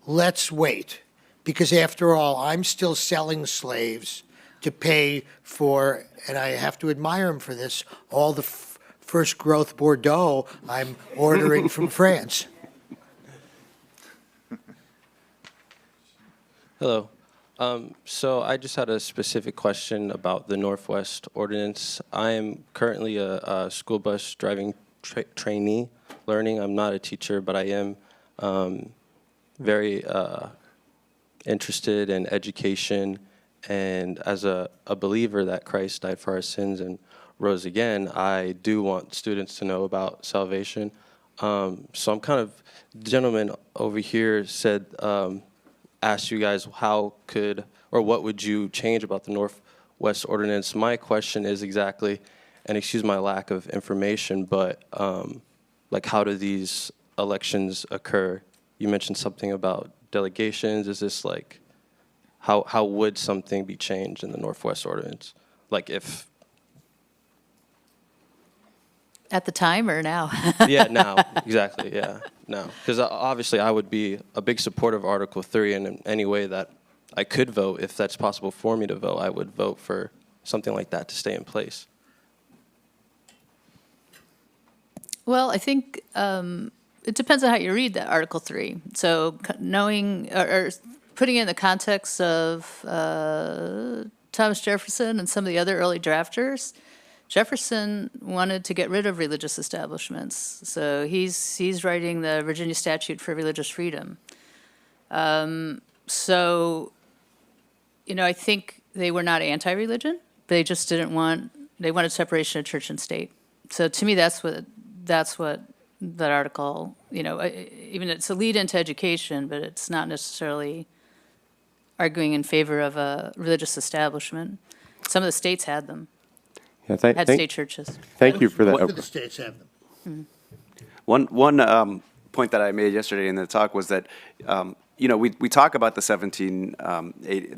Let's wait, because after all, I'm still selling slaves to pay for, and I have to admire him for this, all the first growth Bordeaux I'm ordering from France. Hello. So I just had a specific question about the Northwest Ordinance. I am currently a school bus driving trainee learning. I'm not a teacher, but I am very interested in education. And as a believer that Christ died for our sins and rose again, I do want students to know about salvation. So I'm kind of, the gentleman over here said, asked you guys how could, or what would you change about the Northwest Ordinance? My question is exactly, and excuse my lack of information, but like how do these elections occur? You mentioned something about delegations. Is this like, how would something be changed in the Northwest Ordinance? Like if... At the time or now? Yeah, now, exactly, yeah, now. Because obviously I would be a big supporter of Article 3, and in any way that I could vote, if that's possible for me to vote, I would vote for something like that to stay in place. Well, I think it depends on how you read that Article 3. So knowing, or putting it in the context of Thomas Jefferson and some of the other early drafters, Jefferson wanted to get rid of religious establishments. So he's writing the Virginia Statute for Religious Freedom. So, I think they were not anti-religion, but they just they wanted separation of church and state. So to me, that's what that article, even it's a lead into education, but it's not necessarily arguing in favor of a religious establishment. Some of the states had them, Yeah, had state churches. Thank you for that. What do the states have them? One point that I made yesterday in the talk was that, we talk about the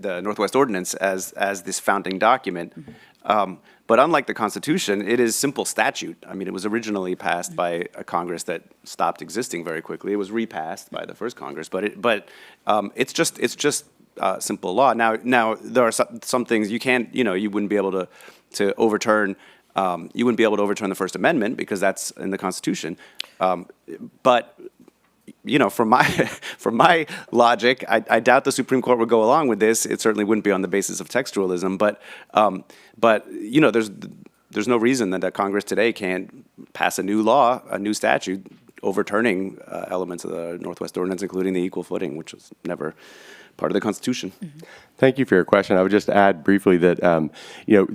the Northwest Ordinance as this founding document, but unlike the Constitution, it is simple statute. I mean, it was originally passed by a Congress that stopped existing very quickly. It was repassed by the first Congress, but it's just simple law. Now there are some things you can't, you wouldn't be able to overturn. You wouldn't be able to overturn the First Amendment because that's in the Constitution. But from my logic, I doubt the Supreme Court would go along with this. It certainly wouldn't be on the basis of textualism. But there's no reason that Congress today can't pass a new law, a new statute, overturning elements of the Northwest Ordinance, including the equal footing, which was never part of the Constitution. Thank you for your question. I would just add briefly that,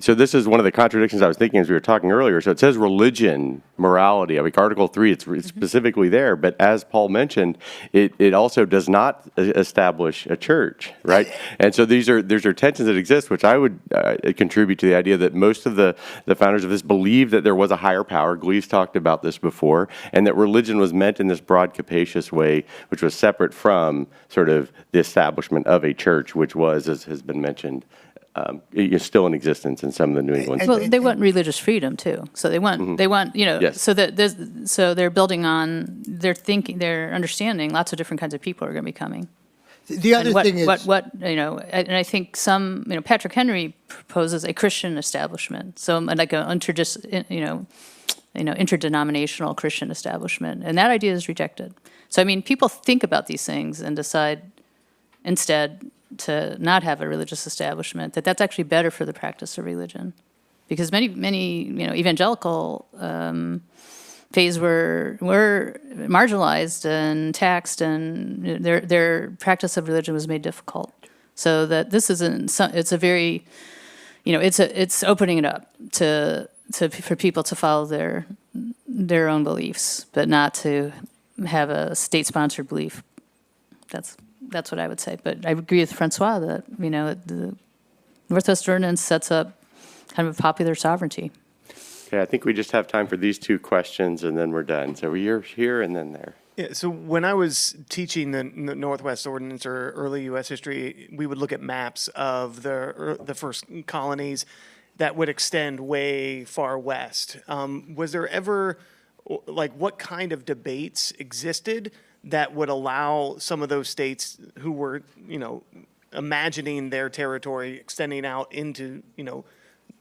so this is one of the contradictions I was thinking as we were talking earlier. So it says religion, morality. I mean, Article 3, it's specifically there. But as Paul mentioned, it also does not establish a church, right? And so these are tensions that exist, which I would contribute to the idea that most of the founders of this believed that there was a higher power. Glee's talked about this before, and that religion was meant in this broad, capacious way, which was separate from sort of the establishment of a church, which was, as has been mentioned, is still in existence in some of the New England Well, states. they want religious freedom too. So they want, Yes. so they're building on their thinking, their understanding. Lots of different kinds of people are going to be coming. The other thing is, And I think Patrick Henry proposes a Christian establishment, so like a interdenominational Christian establishment, and that idea is rejected. So I mean, people think about these things and decide instead to not have a religious establishment, that's actually better for the practice of religion. Because many evangelical faiths were marginalized and taxed, and their practice of religion was made difficult. So that this isn't, it's a very, it's opening it up for people to follow their own beliefs, but not to have a state-sponsored belief. That's what I would say. But I agree with Francois that, the Northwest Ordinance sets up kind of a popular sovereignty. Okay, I think we just have time for these two questions, and then we're done. So you're here and then there. Yeah, so when I was teaching the Northwest Ordinance or early U.S. history, we would look at maps of the first colonies that would extend way far west. Was there ever, what kind of debates existed that would allow some of those states who were, imagining their territory extending out into,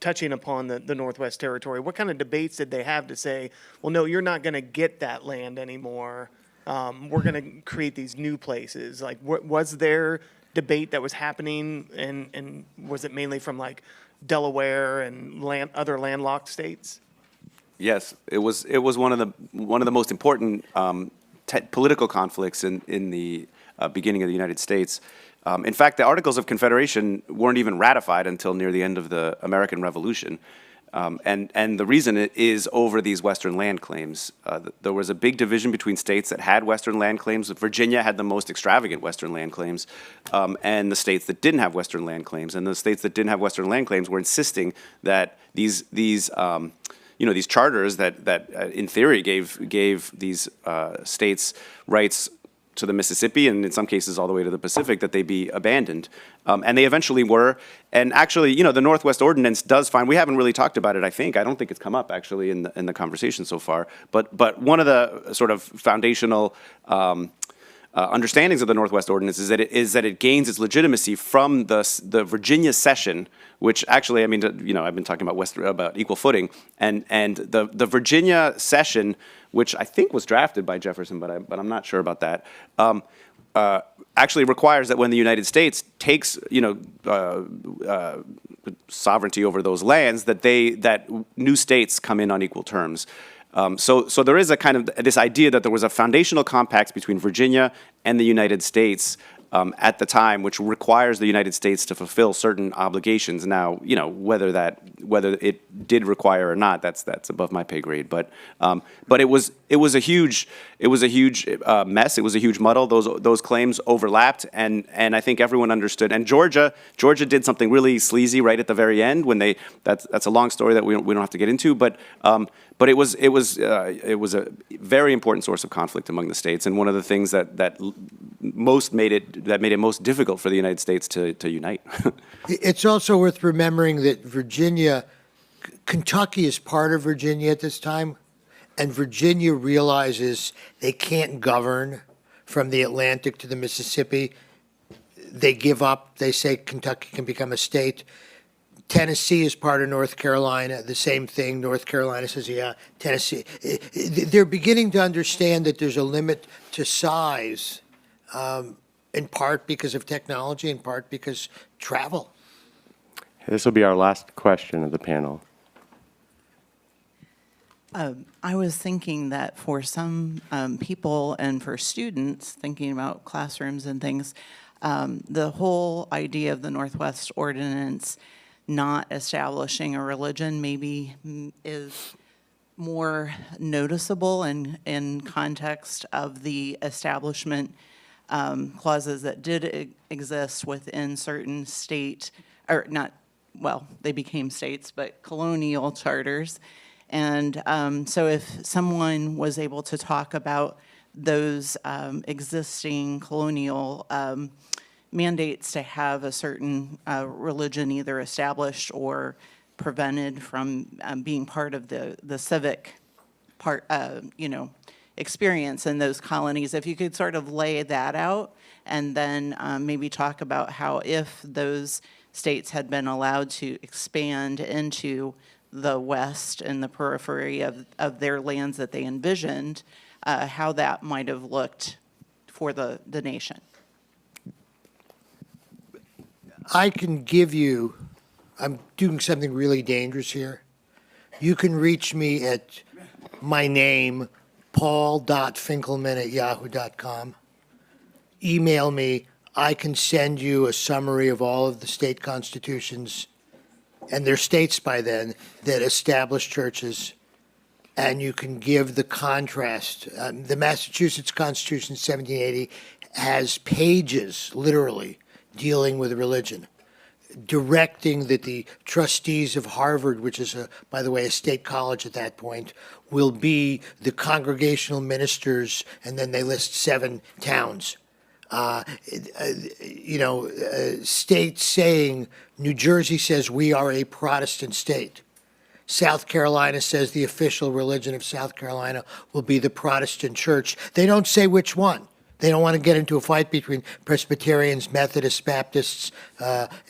touching upon the Northwest Territory? What kind of debates did they have to say, well, no, you're not going to get that land anymore. We're going to create these new places. Like, was there debate that was happening, and was it mainly from Delaware and other landlocked states? Yes, it was one of the most important political conflicts in the beginning of the United States. In fact, the Articles of Confederation weren't even ratified until near the end of the American Revolution. And the reason it is over these Western land claims. There was a big division between states that had Western land claims. Virginia had the most extravagant Western land claims, and the states that didn't have Western land claims. And the states that didn't have Western land claims were insisting that these charters that in theory gave these states rights to the Mississippi, and in some cases all the way to the Pacific, that they be abandoned. And they eventually were. And actually, the Northwest Ordinance does find, we haven't really talked about it, I don't think it's come up actually in the conversation so far, but one of the sort of foundational understandings of the Northwest Ordinance is that it gains its legitimacy from the Virginia Cession, which actually, I've been talking about equal footing, and the Virginia Cession, which I think was drafted by Jefferson, but I'm not sure about that, actually requires that when the United States takes, sovereignty over those lands, that new states come in on equal terms. So there is a kind of this idea that there was a foundational compact between Virginia and the United States at the time, which requires the United States to fulfill certain obligations. Now, whether it did require or not, that's above my pay grade. But it was a huge mess. It was a huge muddle. Those claims overlapped, and I think everyone understood. And Georgia did something really sleazy right at the very end when that's a long story that we don't have to get into. But it was a very important source of conflict among the states, and one of the things that made it most difficult for the United States to unite. It's also worth remembering that Kentucky is part of Virginia at this time, and Virginia realizes they can't govern from the Atlantic to the Mississippi. They give up. They say Kentucky can become a state. Tennessee is part of North Carolina. The same thing. North Carolina says, yeah, Tennessee. They're beginning to understand that there's a limit to size, in part because of technology, in part because travel. This will be our last question of the panel. I was thinking that for some people and for students thinking about classrooms and things, the whole idea of the Northwest Ordinance not establishing a religion maybe is more noticeable in context of the establishment clauses that did exist within certain state, or not, well, they became states, but colonial charters. And so if someone was able to talk about those existing colonial mandates to have a certain religion either established or prevented from being part of the civic part, experience in those colonies, if you could sort of lay that out and then maybe talk about how if those states had been allowed to expand into the West and the periphery of their lands that they envisioned, how that might have looked for the nation. I can give you, I'm doing something really dangerous here. You can reach me at my name, paul.finkelman@yahoo.com. Email me. I can send you a summary of all of the state constitutions, and they're states by then, that establish churches, and you can give the contrast. The Massachusetts Constitution 1780 has pages, literally, dealing with religion, directing that the trustees of Harvard, which is, by the way, a state college at that point, will be the congregational ministers, and then they list 7 towns. States saying, New Jersey says we are a Protestant state. South Carolina says the official religion of South Carolina will be the Protestant church. They don't say which one. They don't want to get into a fight between Presbyterians, Methodists, Baptists,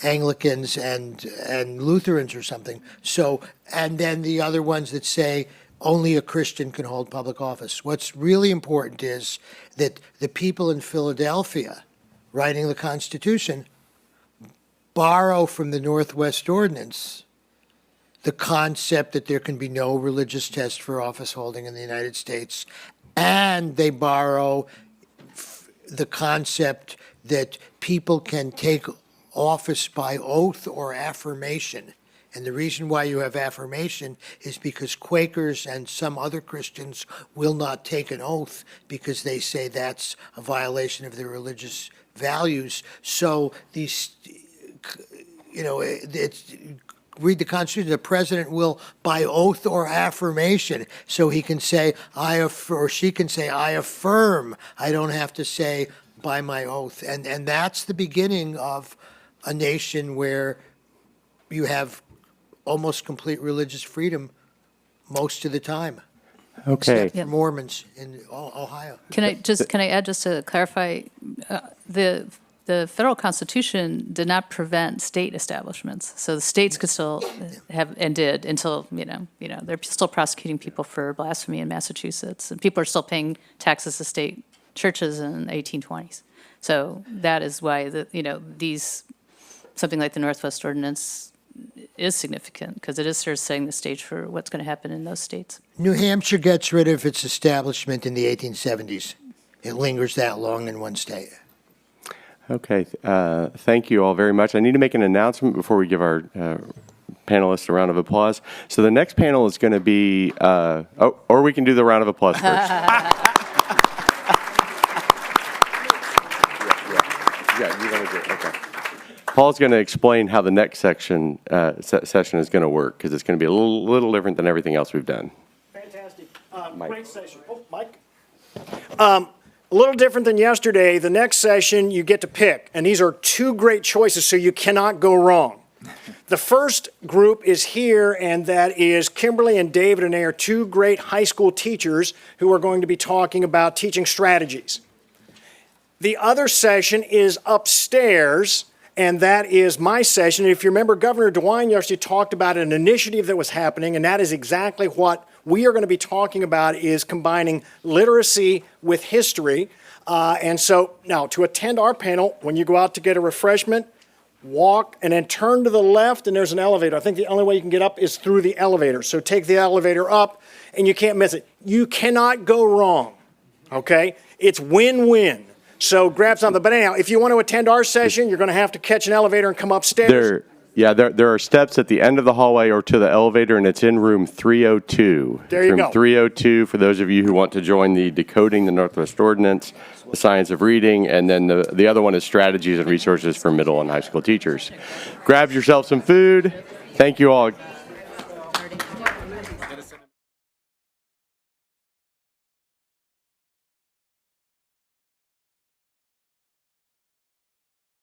Anglicans, and Lutherans or something. So, and then the other ones that say only a Christian can hold public office. What's really important is that the people in Philadelphia writing the Constitution borrow from the Northwest Ordinance the concept that there can be no religious test for office holding in the United States, and they borrow the concept that people can take office by oath or affirmation. And the reason why you have affirmation is because Quakers and some other Christians will not take an oath because they say that's a violation of their religious values. So these, read the Constitution, the president will, by oath or affirmation, so he can say, or she can say, I affirm. I don't have to say by my oath. And that's the beginning of a nation where you have almost complete religious freedom most of the time. Okay. Except for Mormons in Ohio. Can I add just to clarify, the federal constitution did not prevent state establishments. So the states could still have, and did until, they're still prosecuting people for blasphemy in Massachusetts, and people are still paying taxes to state churches in the 1820s. So that is why something like the Northwest Ordinance is significant, because it is sort of setting the stage for what's going to happen in those states. New Hampshire gets rid of its establishment in the 1870s. It lingers that long in one state. Okay, thank you all very much. I need to make an announcement before we give our panelists a round of applause. So the next panel is going to be, or we can do the round of applause first. Yeah, you want to do it, okay. Paul's going to explain how the next session is going to work, because it's going to be a little different than everything else we've done. Fantastic. Great session. Oh, Mike? A little different than yesterday. The next session, you get to pick, and these are two great choices, so you cannot go wrong. The first group is here, and that is Kimberly and David, and they are two great high school teachers who are going to be talking about teaching strategies. The other session is upstairs, and that is my session. If you remember, Governor DeWine yesterday talked about an initiative that was happening, and that is exactly what we are going to be talking about, is combining literacy with history. And so now, to attend our panel, when you go out to get a refreshment, walk and then turn to the left, and there's an elevator. I think the only way you can get up is through the elevator. So take the elevator up, and you can't miss it. You cannot go wrong, okay? It's win-win. So grab something. But anyhow, if you want to attend our session, you're going to have to catch an elevator and come upstairs. There are steps at the end of the hallway or to the elevator, and it's in room 302. There you go. Room 302 for those of you who want to join the Decoding the Northwest Ordinance, the Science of Reading, and then the other one is Strategies and Resources for Middle and High School Teachers. Grab yourself some food. Thank you all.